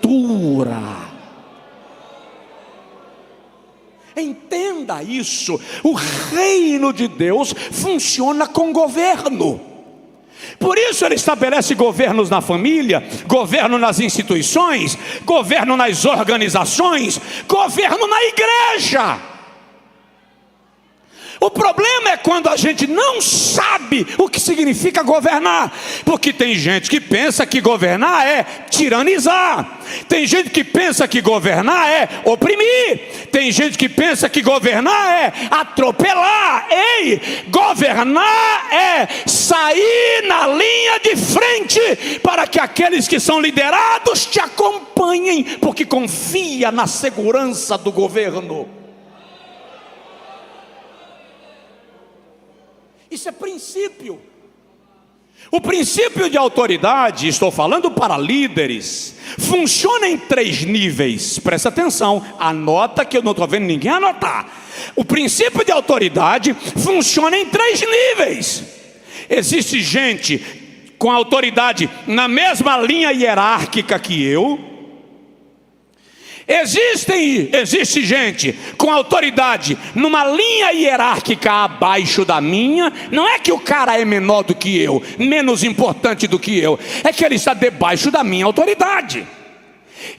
Entenda isso, o reino de Deus funciona com governo. Por isso ele estabelece governos na família, governo nas instituições, governo nas organizações, governo na igreja. O problema é quando a gente não sabe o que significa governar, porque tem gente que pensa que governar é tiranizar, tem gente que pensa que governar é oprimir, tem gente que pensa que governar é atropelar. Ei, governar é sair na linha de frente para que aqueles que são liderados te acompanhem, porque confia na segurança do governo. Isso é princípio. O princípio de autoridade, estou falando para líderes, funciona em 3 níveis. Presta atenção, anota que eu não estou vendo ninguém anotar. O princípio de autoridade funciona em 3 níveis. Existe gente com autoridade na mesma linha hierárquica que eu. Existe gente com autoridade numa linha hierárquica abaixo da minha. Não é que o cara é menor do que eu, menos importante do que eu, é que ele está debaixo da minha autoridade.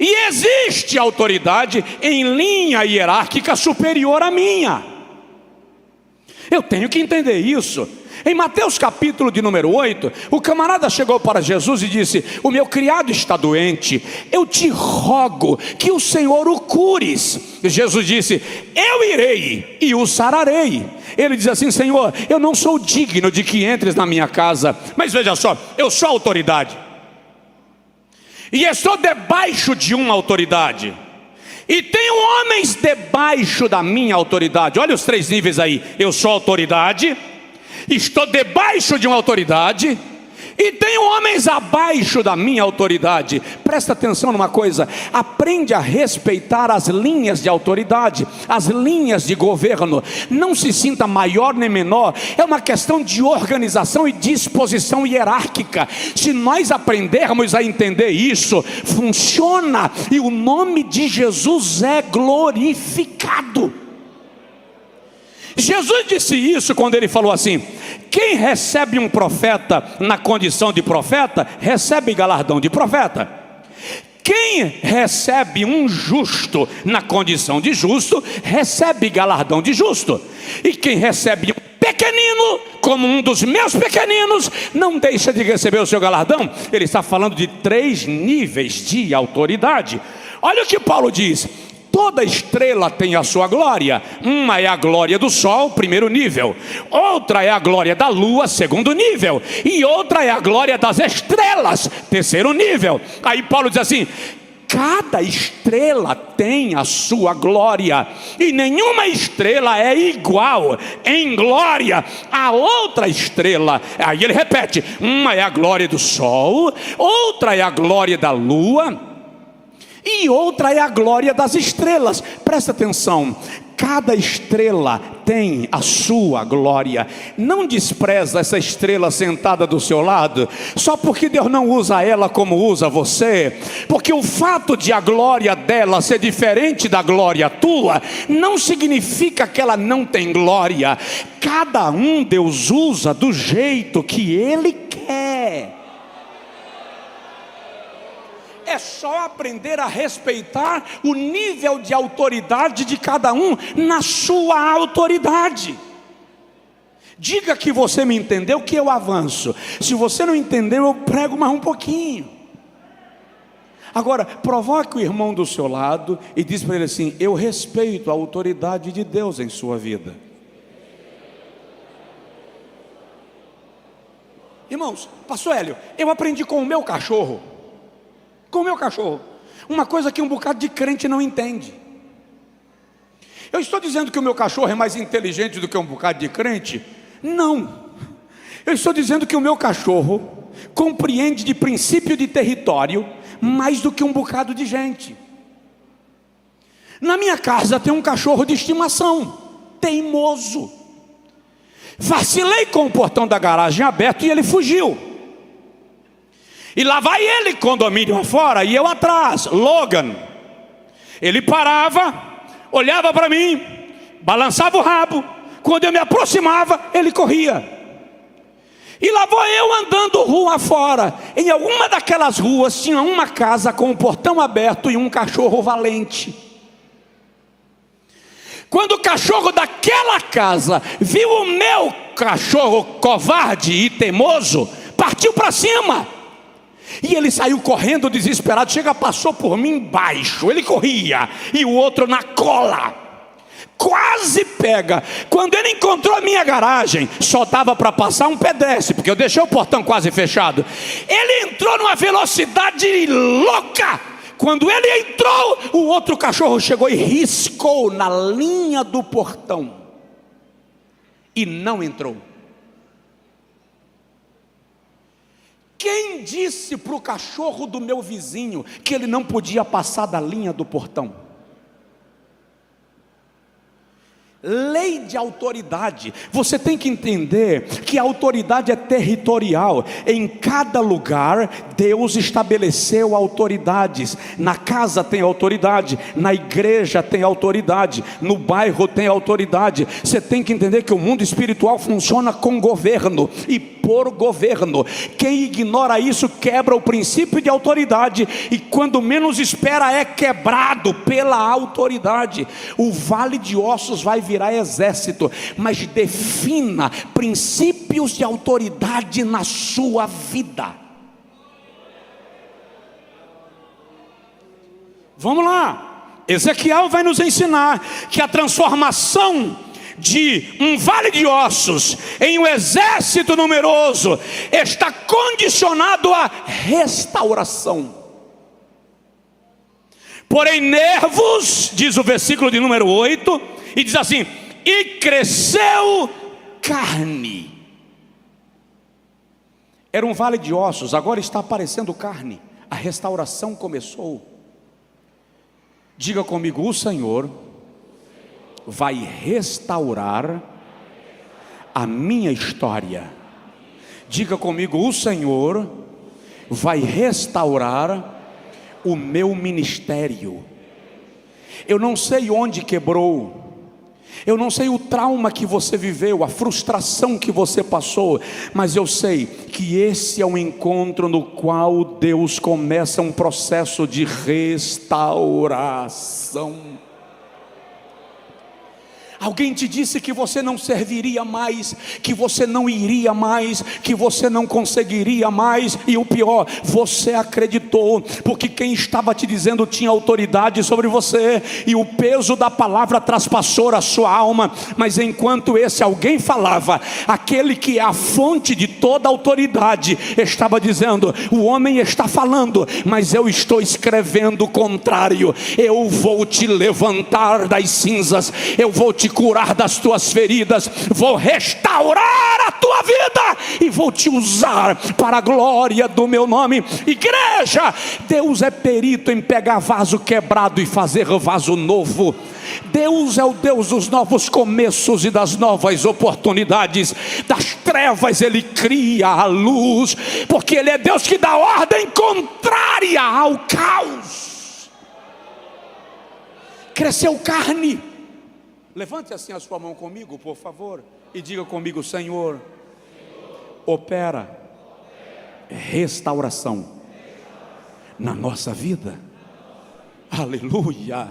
E existe autoridade em linha hierárquica superior à minha. Eu tenho que entender isso. Em Mateus capítulo de número 8, o camarada chegou para Jesus e disse, o meu criado está doente, eu te rogo que o Senhor o cures. Jesus disse, eu irei e o sararei. Ele diz assim, Senhor, eu não sou digno de que entres na minha casa, mas veja só, eu sou autoridade, e estou debaixo de uma autoridade, e tenho homens debaixo da minha autoridade. Olha os 3 níveis aí, eu sou autoridade, estou debaixo de uma autoridade e tenho homens abaixo da minha autoridade. Presta atenção numa coisa, aprende a respeitar as linhas de autoridade, as linhas de governo. Não se sinta maior nem menor, é uma questão de organização e disposição hierárquica. Se nós aprendermos a entender isso, funciona e o nome de Jesus é glorificado. Jesus disse isso quando ele falou assim, quem recebe um profeta na condição de profeta, recebe galardão de profeta. Quem recebe um justo na condição de justo, recebe galardão de justo. E quem recebe um pequenino, como um dos meus pequeninos, não deixa de receber o seu galardão. Ele está falando de 3 níveis de autoridade. Olha o que Paulo diz, toda estrela tem a sua glória. Uma é a glória do sol, primeiro nível. Outra é a glória da lua, segundo nível. E outra é a glória das estrelas, terceiro nível. Aí Paulo diz assim, cada estrela tem a sua glória, e nenhuma estrela é igual em glória a outra estrela. Aí ele repete, uma é a glória do sol, outra é a glória da lua, e outra é a glória das estrelas. Presta atenção, cada estrela tem a sua glória. Não despreza essa estrela sentada do seu lado, só porque Deus não usa ela como usa você. Porque o fato de a glória dela ser diferente da glória tua, não significa que ela não tem glória. Cada um Deus usa do jeito que Ele quer. é só aprender a respeitar o nível de autoridade de cada um na sua autoridade. Diga que você me entendeu, que eu avanço. Se você não entendeu, eu prego mais um pouquinho. Agora, provoque o irmão do seu lado e diz para ele assim: eu respeito a autoridade de Deus em sua vida. Irmãos, pastor Hélio, eu aprendi com o meu cachorro. Com o meu cachorro. Uma coisa que um bocado de crente não entende. Eu estou dizendo que o meu cachorro é mais inteligente do que um bocado de crente? Não. Eu estou dizendo que o meu cachorro compreende de princípio de território mais do que um bocado de gente. Na minha casa tem um cachorro de estimação, teimoso. Vacilei com o portão da garagem aberto e ele fugiu. E lá vai ele, condomínio afora, e eu atrás, Logan. Ele parava, olhava para mim, balançava o rabo. Quando eu me aproximava, ele corria. E lá vou eu andando rua afora. Em alguma daquelas ruas tinha uma casa com o portão aberto e um cachorro valente. Quando o cachorro daquela casa viu o meu cachorro covarde e teimoso, partiu para cima. E ele saiu correndo desesperado. Chega, passou por mim embaixo. Ele corria e o outro na cola. Quase pega. Quando ele encontrou a minha garagem, só dava para passar um pedestre, porque eu deixei o portão quase fechado. Ele entrou numa velocidade louca. Quando ele entrou, o outro cachorro chegou e riscou na linha do portão e não entrou. Quem disse para o cachorro do meu vizinho que ele não podia passar da linha do portão? Lei de autoridade. Você tem que entender que a autoridade é territorial. Em cada lugar Deus estabeleceu autoridades. Na casa tem autoridade, na igreja tem autoridade, no bairro tem autoridade. Você tem que entender que o mundo espiritual funciona com governo e por governo. Quem ignora isso quebra o princípio de autoridade e quando menos espera é quebrado pela autoridade. O vale de ossos vai virar exército, mas defina princípios de autoridade na sua vida. Vamos lá, Ezequiel vai nos ensinar que a transformação de um vale de ossos em um exército numeroso está condicionado à restauração. Porém nervos, diz o versículo de número 8, e diz assim: e cresceu carne. Era um vale de ossos, agora está aparecendo carne. A restauração começou. Diga comigo: o Senhor vai restaurar a minha história. Diga comigo: o Senhor vai restaurar o meu ministério. Eu não sei onde quebrou, eu não sei o trauma que você viveu, a frustração que você passou, mas eu sei que esse é um encontro no qual Deus começa um processo de restauração. Alguém te disse que você não serviria mais, que você não iria mais, que você não conseguiria mais, e o pior, você acreditou, porque quem estava te dizendo tinha autoridade sobre você, e o peso da palavra traspassou a sua alma. Mas enquanto esse alguém falava, aquele que é a fonte de toda autoridade estava dizendo: o homem está falando, mas eu estou escrevendo o contrário. Eu vou te levantar das cinzas, eu vou te curar das tuas feridas, vou restaurar a tua vida e vou te usar para a glória do meu nome. Igreja, Deus é perito em pegar vaso quebrado e fazer vaso novo. Deus é o Deus dos novos começos e das novas oportunidades. Das trevas Ele cria a luz, porque Ele é Deus que dá ordem contrária ao caos. Cresceu carne. Levante assim a sua mão comigo, por favor, e diga comigo: Senhor, opera restauração na nossa vida. Aleluia.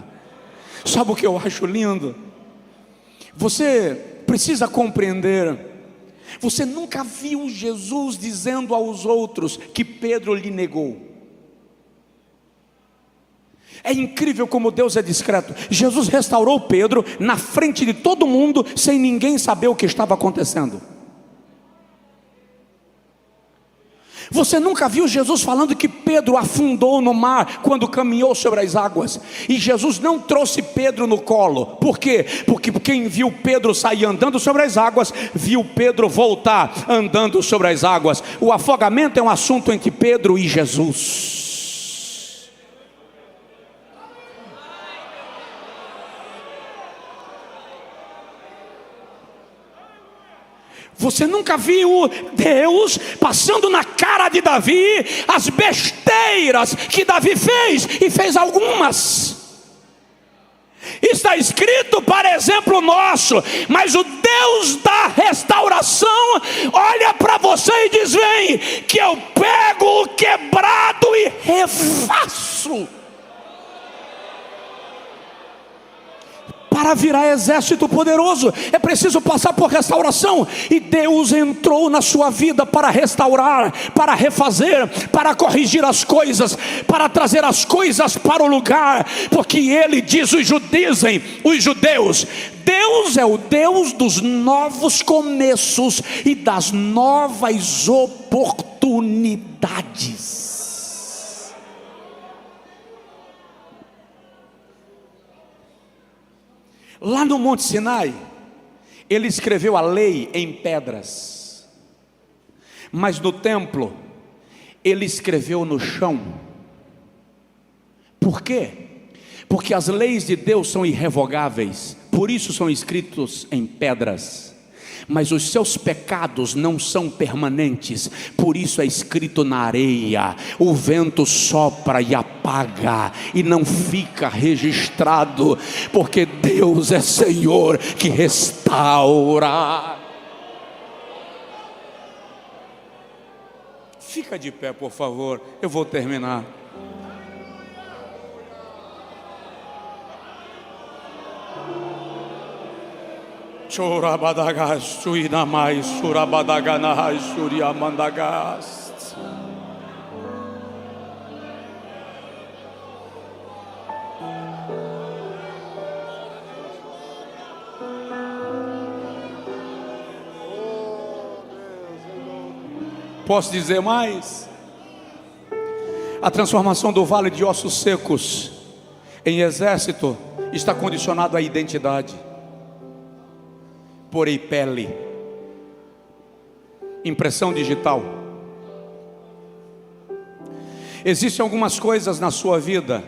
Sabe o que eu acho lindo? Você precisa compreender, você nunca viu Jesus dizendo aos outros que Pedro lhe negou. É incrível como Deus é discreto. Jesus restaurou Pedro na frente de todo mundo, sem ninguém saber o que estava acontecendo. Você nunca viu Jesus falando que Pedro afundou no mar quando caminhou sobre as águas? E Jesus não trouxe Pedro no colo. Por quê? Porque quem viu Pedro sair andando sobre as águas, viu Pedro voltar andando sobre as águas. O afogamento é um assunto entre Pedro e Jesus. Você nunca viu Deus passando na cara de Davi as besteiras que Davi fez, e fez algumas. Está escrito para exemplo nosso, mas o Deus da restauração olha para você e diz: vem, que eu pego o quebrado e refaço. Para virar exército poderoso, é preciso passar por restauração. E Deus entrou na sua vida para restaurar, para refazer, para corrigir as coisas, para trazer as coisas para o lugar. Porque Ele diz, dizem os judeus: Deus é o Deus dos novos começos e das novas oportunidades. Lá no Monte Sinai, Ele escreveu a lei em pedras, mas no templo, Ele escreveu no chão. Por quê? Porque as leis de Deus são irrevogáveis, por isso são escritos em pedras. Mas os seus pecados não são permanentes, por isso é escrito na areia. O vento sopra e apaga, e não fica registrado, porque Deus é Senhor que restaura. Fica de pé, por favor, eu vou terminar. Chorabadagas, suinamais, surabadaganais, suriamandagas. Posso dizer mais? A transformação do vale de ossos secos em exército está condicionado à identidade. Porém, pele, impressão digital. Existem algumas coisas na sua vida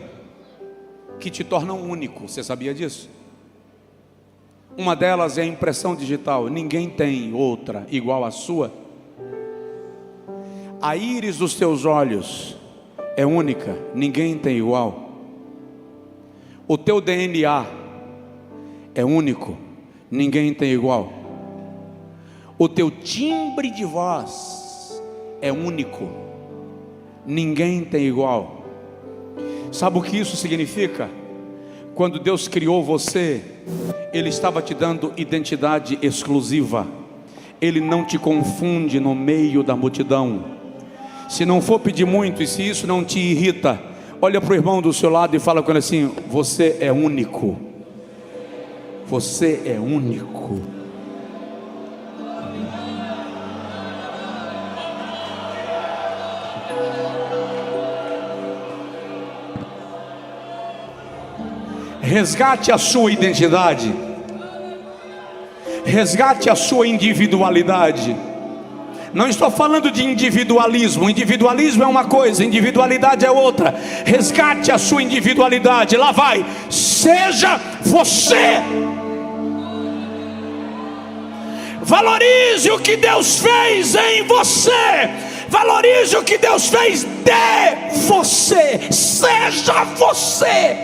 que te tornam único. Você sabia disso? Uma delas é a impressão digital. Ninguém tem outra igual à sua. A íris dos teus olhos é única, ninguém tem igual. O teu DNA é único, ninguém tem igual. O teu timbre de voz é único, ninguém tem igual. Sabe o que isso significa? Quando Deus criou você, Ele estava te dando identidade exclusiva. Ele não te confunde no meio da multidão. Se não for pedir muito, e se isso não te irrita, olha para o irmão do seu lado e fala com ele assim: você é único. Você é único. Resgate a sua identidade. Resgate a sua individualidade. Não estou falando de individualismo. Individualismo é uma coisa, individualidade é outra. Resgate a sua individualidade. Lá vai. Seja você. Valorize o que Deus fez em você. Valorize o que Deus fez de você. Seja você.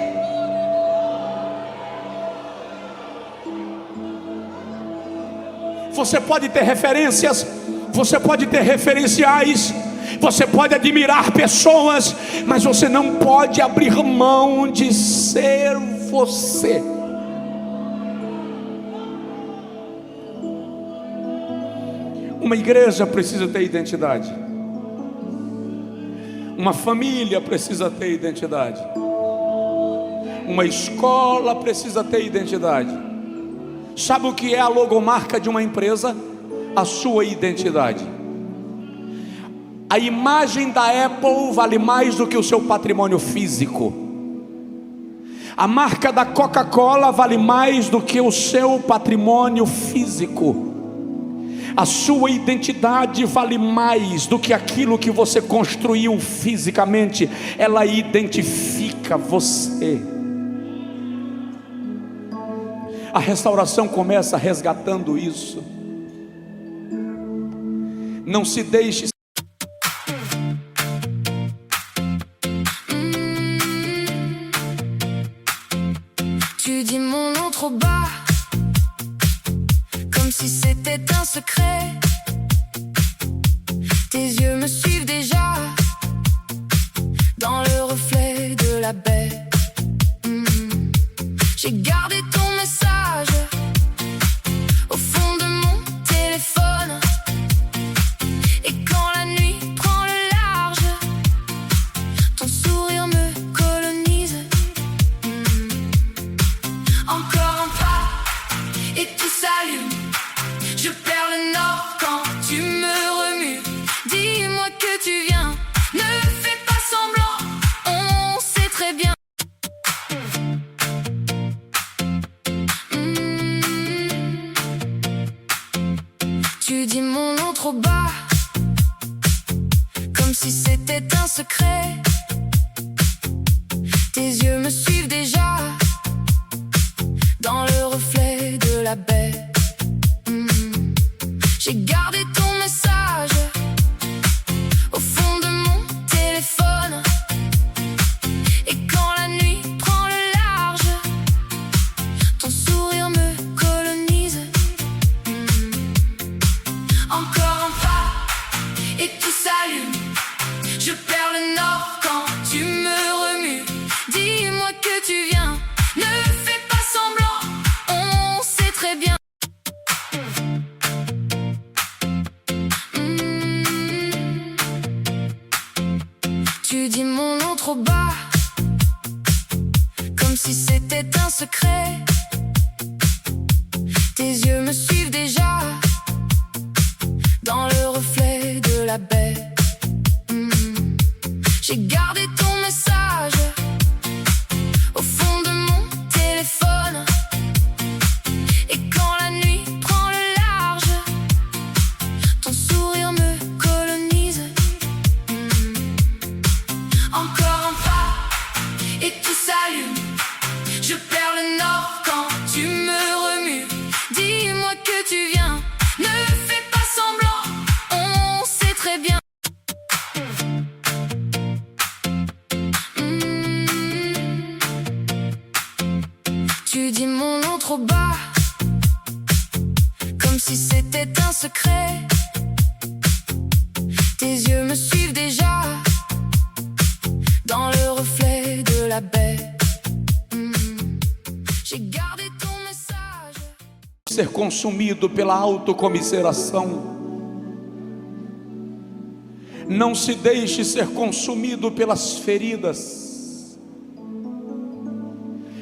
Você pode ter referências, você pode ter referenciais, Você pode admirar pessoas, mas você não pode abrir mão de ser você. Uma igreja precisa ter identidade. Uma família precisa ter identidade. Uma escola precisa ter identidade. Sabe o que é a logomarca de uma empresa? A sua identidade. A imagem da Apple vale mais do que o seu patrimônio físico. A marca da Coca-Cola vale mais do que o seu patrimônio físico. A sua identidade vale mais do que aquilo que você construiu fisicamente. Ela identifica você. A restauração começa resgatando isso. Não se deixe. Tu dis mon nom trop bas, comme si c'était un secret. Tes yeux me suivent déjà, dans le reflet de la baie. J'ai gardé ton message au fond de mon téléphone. Et quand la nuit prend le large, ton sourire me colonise. Encore un pas et tout s'allume. Je perds le nord quand tu me remues. Dis-moi que tu viens, ne fais pas semblant, on sait très bien. Tu dis mon nom trop bas, comme si c'était un secret. Tes yeux me suivent déjà, dans le reflet de la baie. J'ai gardé ton message au fond de mon téléphone. Et quand la nuit prend le large, ton sourire me colonise. Encore un pas et tout s'allume. Je perds le nord quand tu me remues. Dis-moi que tu viens, ne fais pas semblant, on sait très bien. Tu dis mon nom trop bas, comme si c'était un secret. Tes yeux me suivent déjà, dans le reflet de la baie. J'ai gardé ton message au fond de mon téléphone. Et quand la nuit prend le large, ton sourire me colonise. Encore un pas et tout s'allume. Je perds le nord quand tu me remues. Dis-moi que tu viens, ne fais pas semblant, on sait très bien. Tu dis mon nom trop bas, comme si c'était un secret. Tes yeux me suivent déjà, dans le reflet de la baie. J'ai gardé ton message. Ser consumido pela autocomiseração. Não se deixe ser consumido pelas feridas.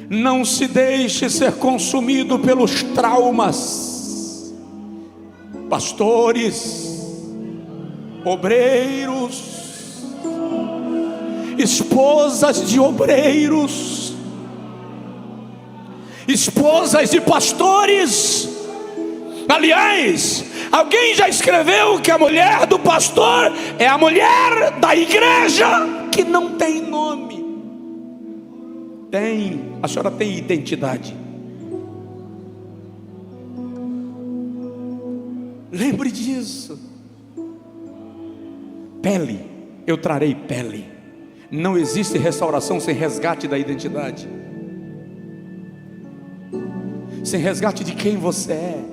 Não se deixe ser consumido pelos traumas. Pastores, obreiros, esposas de obreiros, esposas de pastores. Aliás, alguém já escreveu que a mulher do pastor é a mulher da igreja que não tem nome. Tem, a senhora tem identidade. Lembre disso. Pele, eu trarei pele. Não existe restauração sem resgate da identidade, sem resgate de quem você é.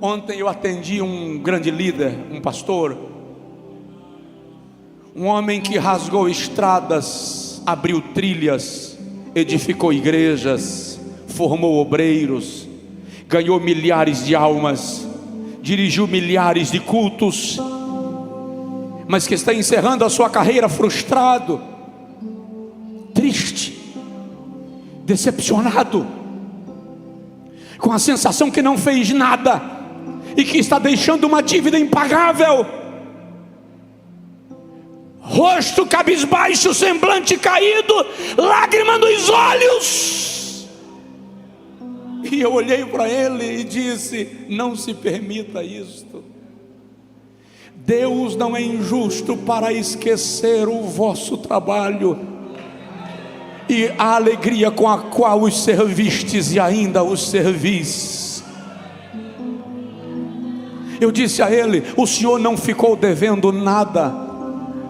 Ontem eu atendi um grande líder, um pastor, um homem que rasgou estradas, abriu trilhas, edificou igrejas, formou obreiros, ganhou milhares de almas, dirigiu milhares de cultos, mas que está encerrando a sua carreira frustrado, triste, decepcionado, com a sensação que não fez nada e que está deixando uma dívida impagável, rosto cabisbaixo, semblante caído, lágrima nos olhos. E eu olhei para ele e disse: não se permita isto. Deus não é injusto para esquecer o vosso trabalho e a alegria com a qual os servistes e ainda os servis. Eu disse a ele: o senhor não ficou devendo nada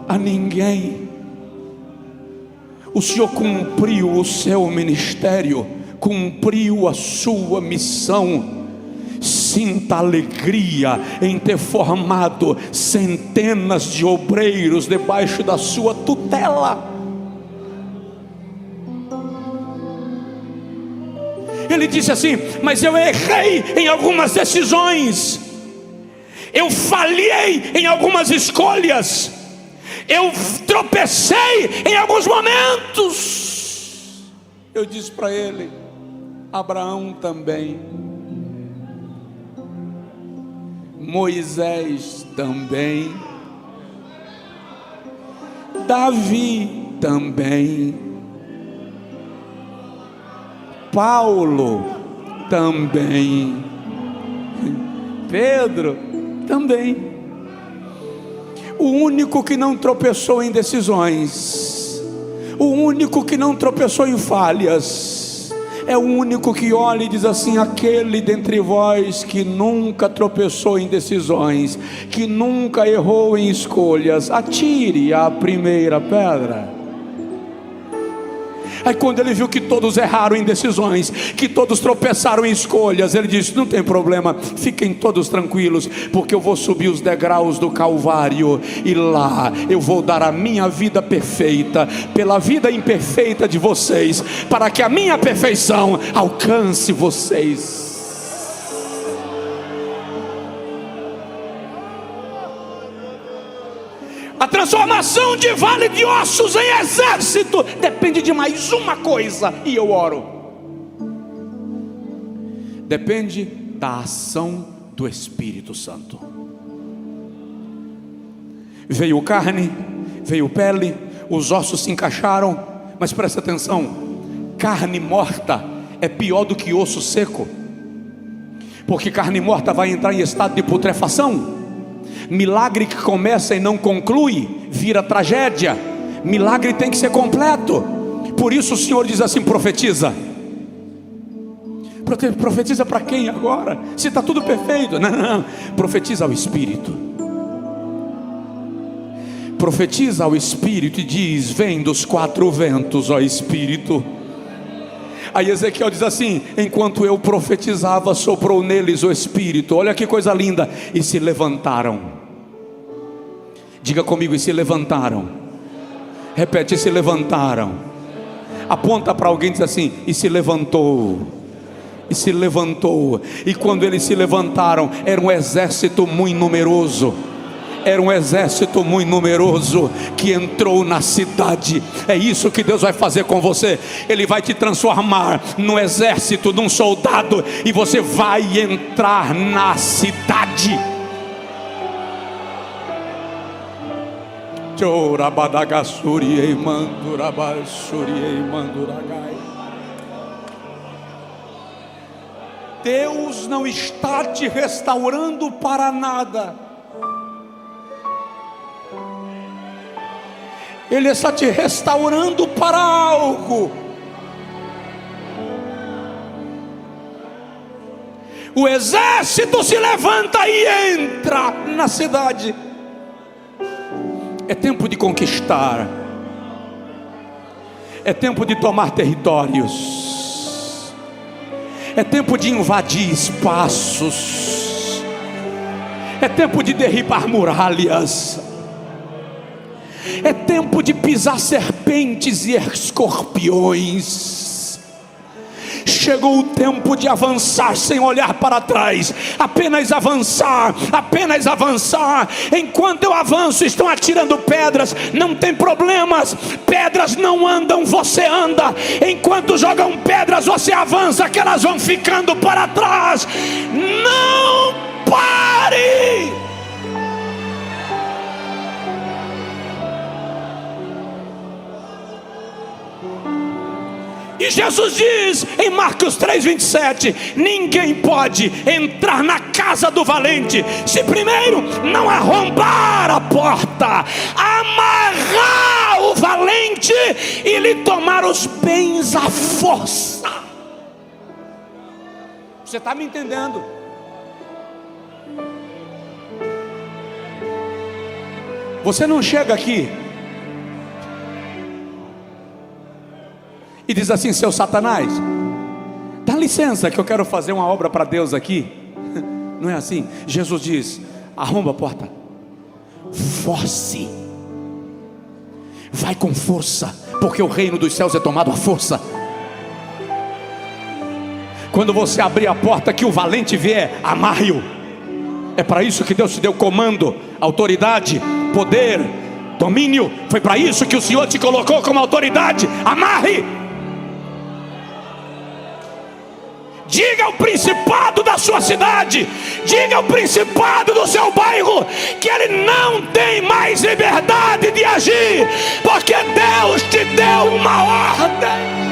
a ninguém. O senhor cumpriu o seu ministério, cumpriu a sua missão. Sinta alegria em ter formado centenas de obreiros debaixo da sua tutela. Ele disse assim: mas eu errei em algumas decisões, eu falhei em algumas escolhas, eu tropecei em alguns momentos. Eu disse para ele: Abraão também, Moisés também, Davi também, Paulo também, Pedro também. O único que não tropeçou em decisões, o único que não tropeçou em falhas, é o único que olha e diz assim: aquele dentre vós que nunca tropeçou em decisões, que nunca errou em escolhas, atire a primeira pedra. Aí quando ele viu que todos erraram em decisões, que todos tropeçaram em escolhas, ele disse: não tem problema, fiquem todos tranquilos, porque eu vou subir os degraus do Calvário, e lá eu vou dar a minha vida perfeita pela vida imperfeita de vocês, para que a minha perfeição alcance vocês. A transformação de vale de ossos em exército depende de mais uma coisa, e eu oro: depende da ação do Espírito Santo. Veio carne, veio pele, os ossos se encaixaram, mas presta atenção: carne morta é pior do que osso seco, porque carne morta vai entrar em estado de putrefação. Milagre que começa e não conclui vira tragédia. Milagre tem que ser completo. Por isso o Senhor diz assim: profetiza. Profetiza para quem agora? Se está tudo perfeito. Não. Profetiza ao Espírito. Profetiza ao Espírito e diz: vem dos quatro ventos, ó Espírito. Aí Ezequiel diz assim: enquanto eu profetizava, soprou neles o Espírito. Olha que coisa linda. E se levantaram. Diga comigo: e se levantaram. Repete: e se levantaram. Aponta para alguém e diz assim: e se levantou. E se levantou. E quando eles se levantaram, era um exército muito numeroso. Era um exército muito numeroso que entrou na cidade. É isso que Deus vai fazer com você. Ele vai te transformar num exército, num soldado, e você vai entrar na cidade. Deus não está te restaurando para nada. Ele está te restaurando para algo. O exército se levanta e entra na cidade. É tempo de conquistar. É tempo de tomar territórios. É tempo de invadir espaços. É tempo de derribar muralhas. É tempo de pisar serpentes e escorpiões. Chegou o tempo de avançar sem olhar para trás. Apenas avançar, apenas avançar. Enquanto eu avanço, estão atirando pedras. Não tem problemas, pedras não andam, você anda. Enquanto jogam pedras, você avança, que elas vão ficando para trás. Não pare! E Jesus diz em Marcos 3:27: ninguém pode entrar na casa do valente se primeiro não arrombar a porta, amarrar o valente e lhe tomar os bens à força. Você está me entendendo? Você não chega aqui e diz assim: seu Satanás, dá licença que eu quero fazer uma obra para Deus aqui. Não é assim. Jesus diz: arromba a porta, force, vai com força, porque o reino dos céus é tomado à força. Quando você abrir a porta, que o valente vier, amarre-o. É para isso que Deus te deu comando, autoridade, poder, domínio. Foi para isso que o Senhor te colocou como autoridade. Amarre. Diga ao principado da sua cidade, diga ao principado do seu bairro, que ele não tem mais liberdade de agir, porque Deus te deu uma ordem.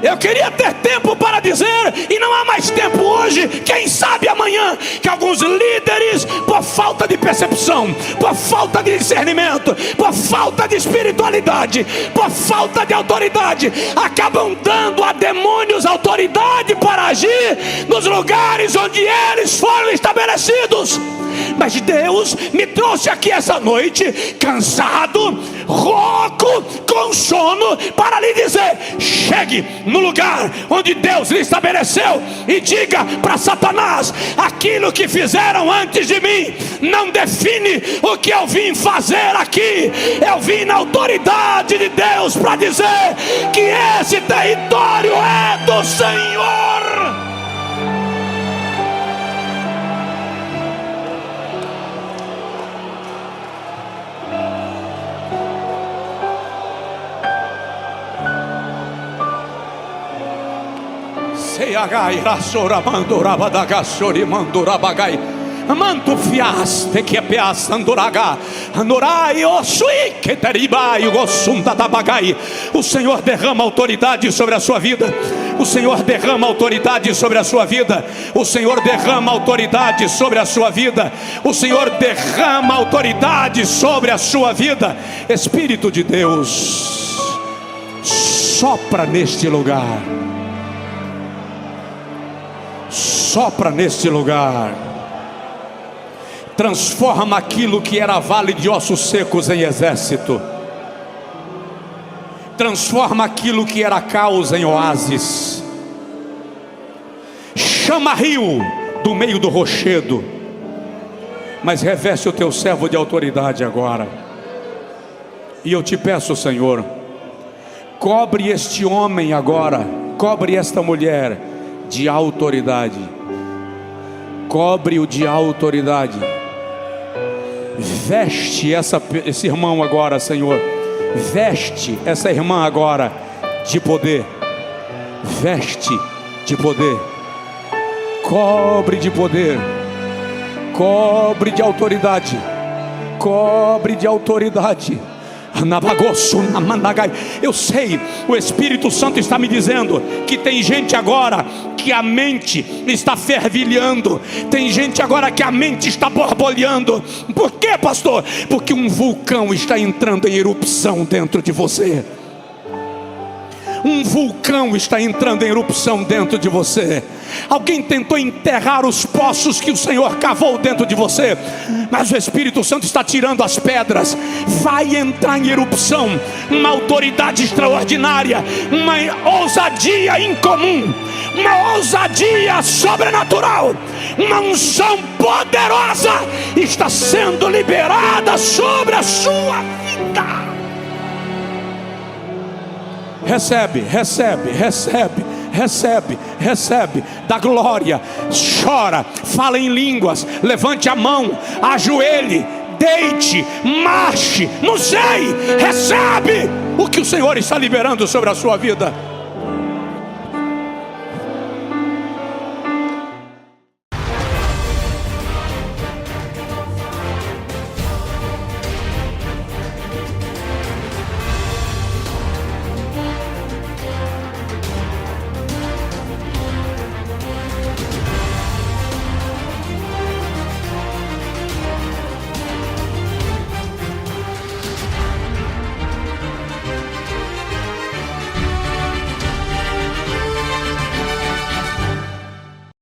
Eu queria ter tempo para dizer, e não há mais tempo hoje, quem sabe amanhã, que alguns líderes, por falta de percepção, por falta de discernimento, por falta de espiritualidade, por falta de autoridade, acabam dando a demônios autoridade para agir nos lugares onde eles foram estabelecidos. Mas Deus me trouxe aqui essa noite, cansado, rouco, com sono, para lhe dizer: chegue no lugar onde Deus lhe estabeleceu e diga para Satanás: aquilo que fizeram antes de mim não define o que eu vim fazer aqui. Eu vim na autoridade de Deus para dizer que esse território é do Senhor. Manto fiaste que peaçanduraga anorai osui que teribai gosunda da bagai. O Senhor derrama autoridade sobre a sua vida. O Senhor derrama autoridade sobre a sua vida. O Senhor derrama autoridade sobre a sua vida. O Senhor derrama autoridade sobre a sua vida. Espírito de Deus, sopra neste lugar. Sopra neste lugar. Transforma aquilo que era vale de ossos secos em exército. Transforma aquilo que era caos em oásis. Chama rio do meio do rochedo, mas reveste o teu servo de autoridade agora. E eu te peço, Senhor, cobre este homem agora, cobre esta mulher de autoridade. Cobre-o de autoridade. Veste esse irmão agora, Senhor. Veste essa irmã agora de poder. Veste de poder. Cobre de poder. Cobre de autoridade. Cobre de autoridade. Eu sei, o Espírito Santo está me dizendo que tem gente agora que a mente está fervilhando. Tem gente agora que a mente está borbulhando. Por quê, pastor? Porque um vulcão está entrando em erupção dentro de você. Um vulcão está entrando em erupção dentro de você. Alguém tentou enterrar os poços que o Senhor cavou dentro de você, mas o Espírito Santo está tirando as pedras. Vai entrar em erupção uma autoridade extraordinária, uma ousadia incomum, uma ousadia sobrenatural, uma unção poderosa está sendo liberada sobre a sua vida. Recebe, recebe, recebe, recebe, recebe da glória. Chora, fala em línguas, levante a mão, ajoelhe, deite, marche, não sei, recebe o que o Senhor está liberando sobre a sua vida.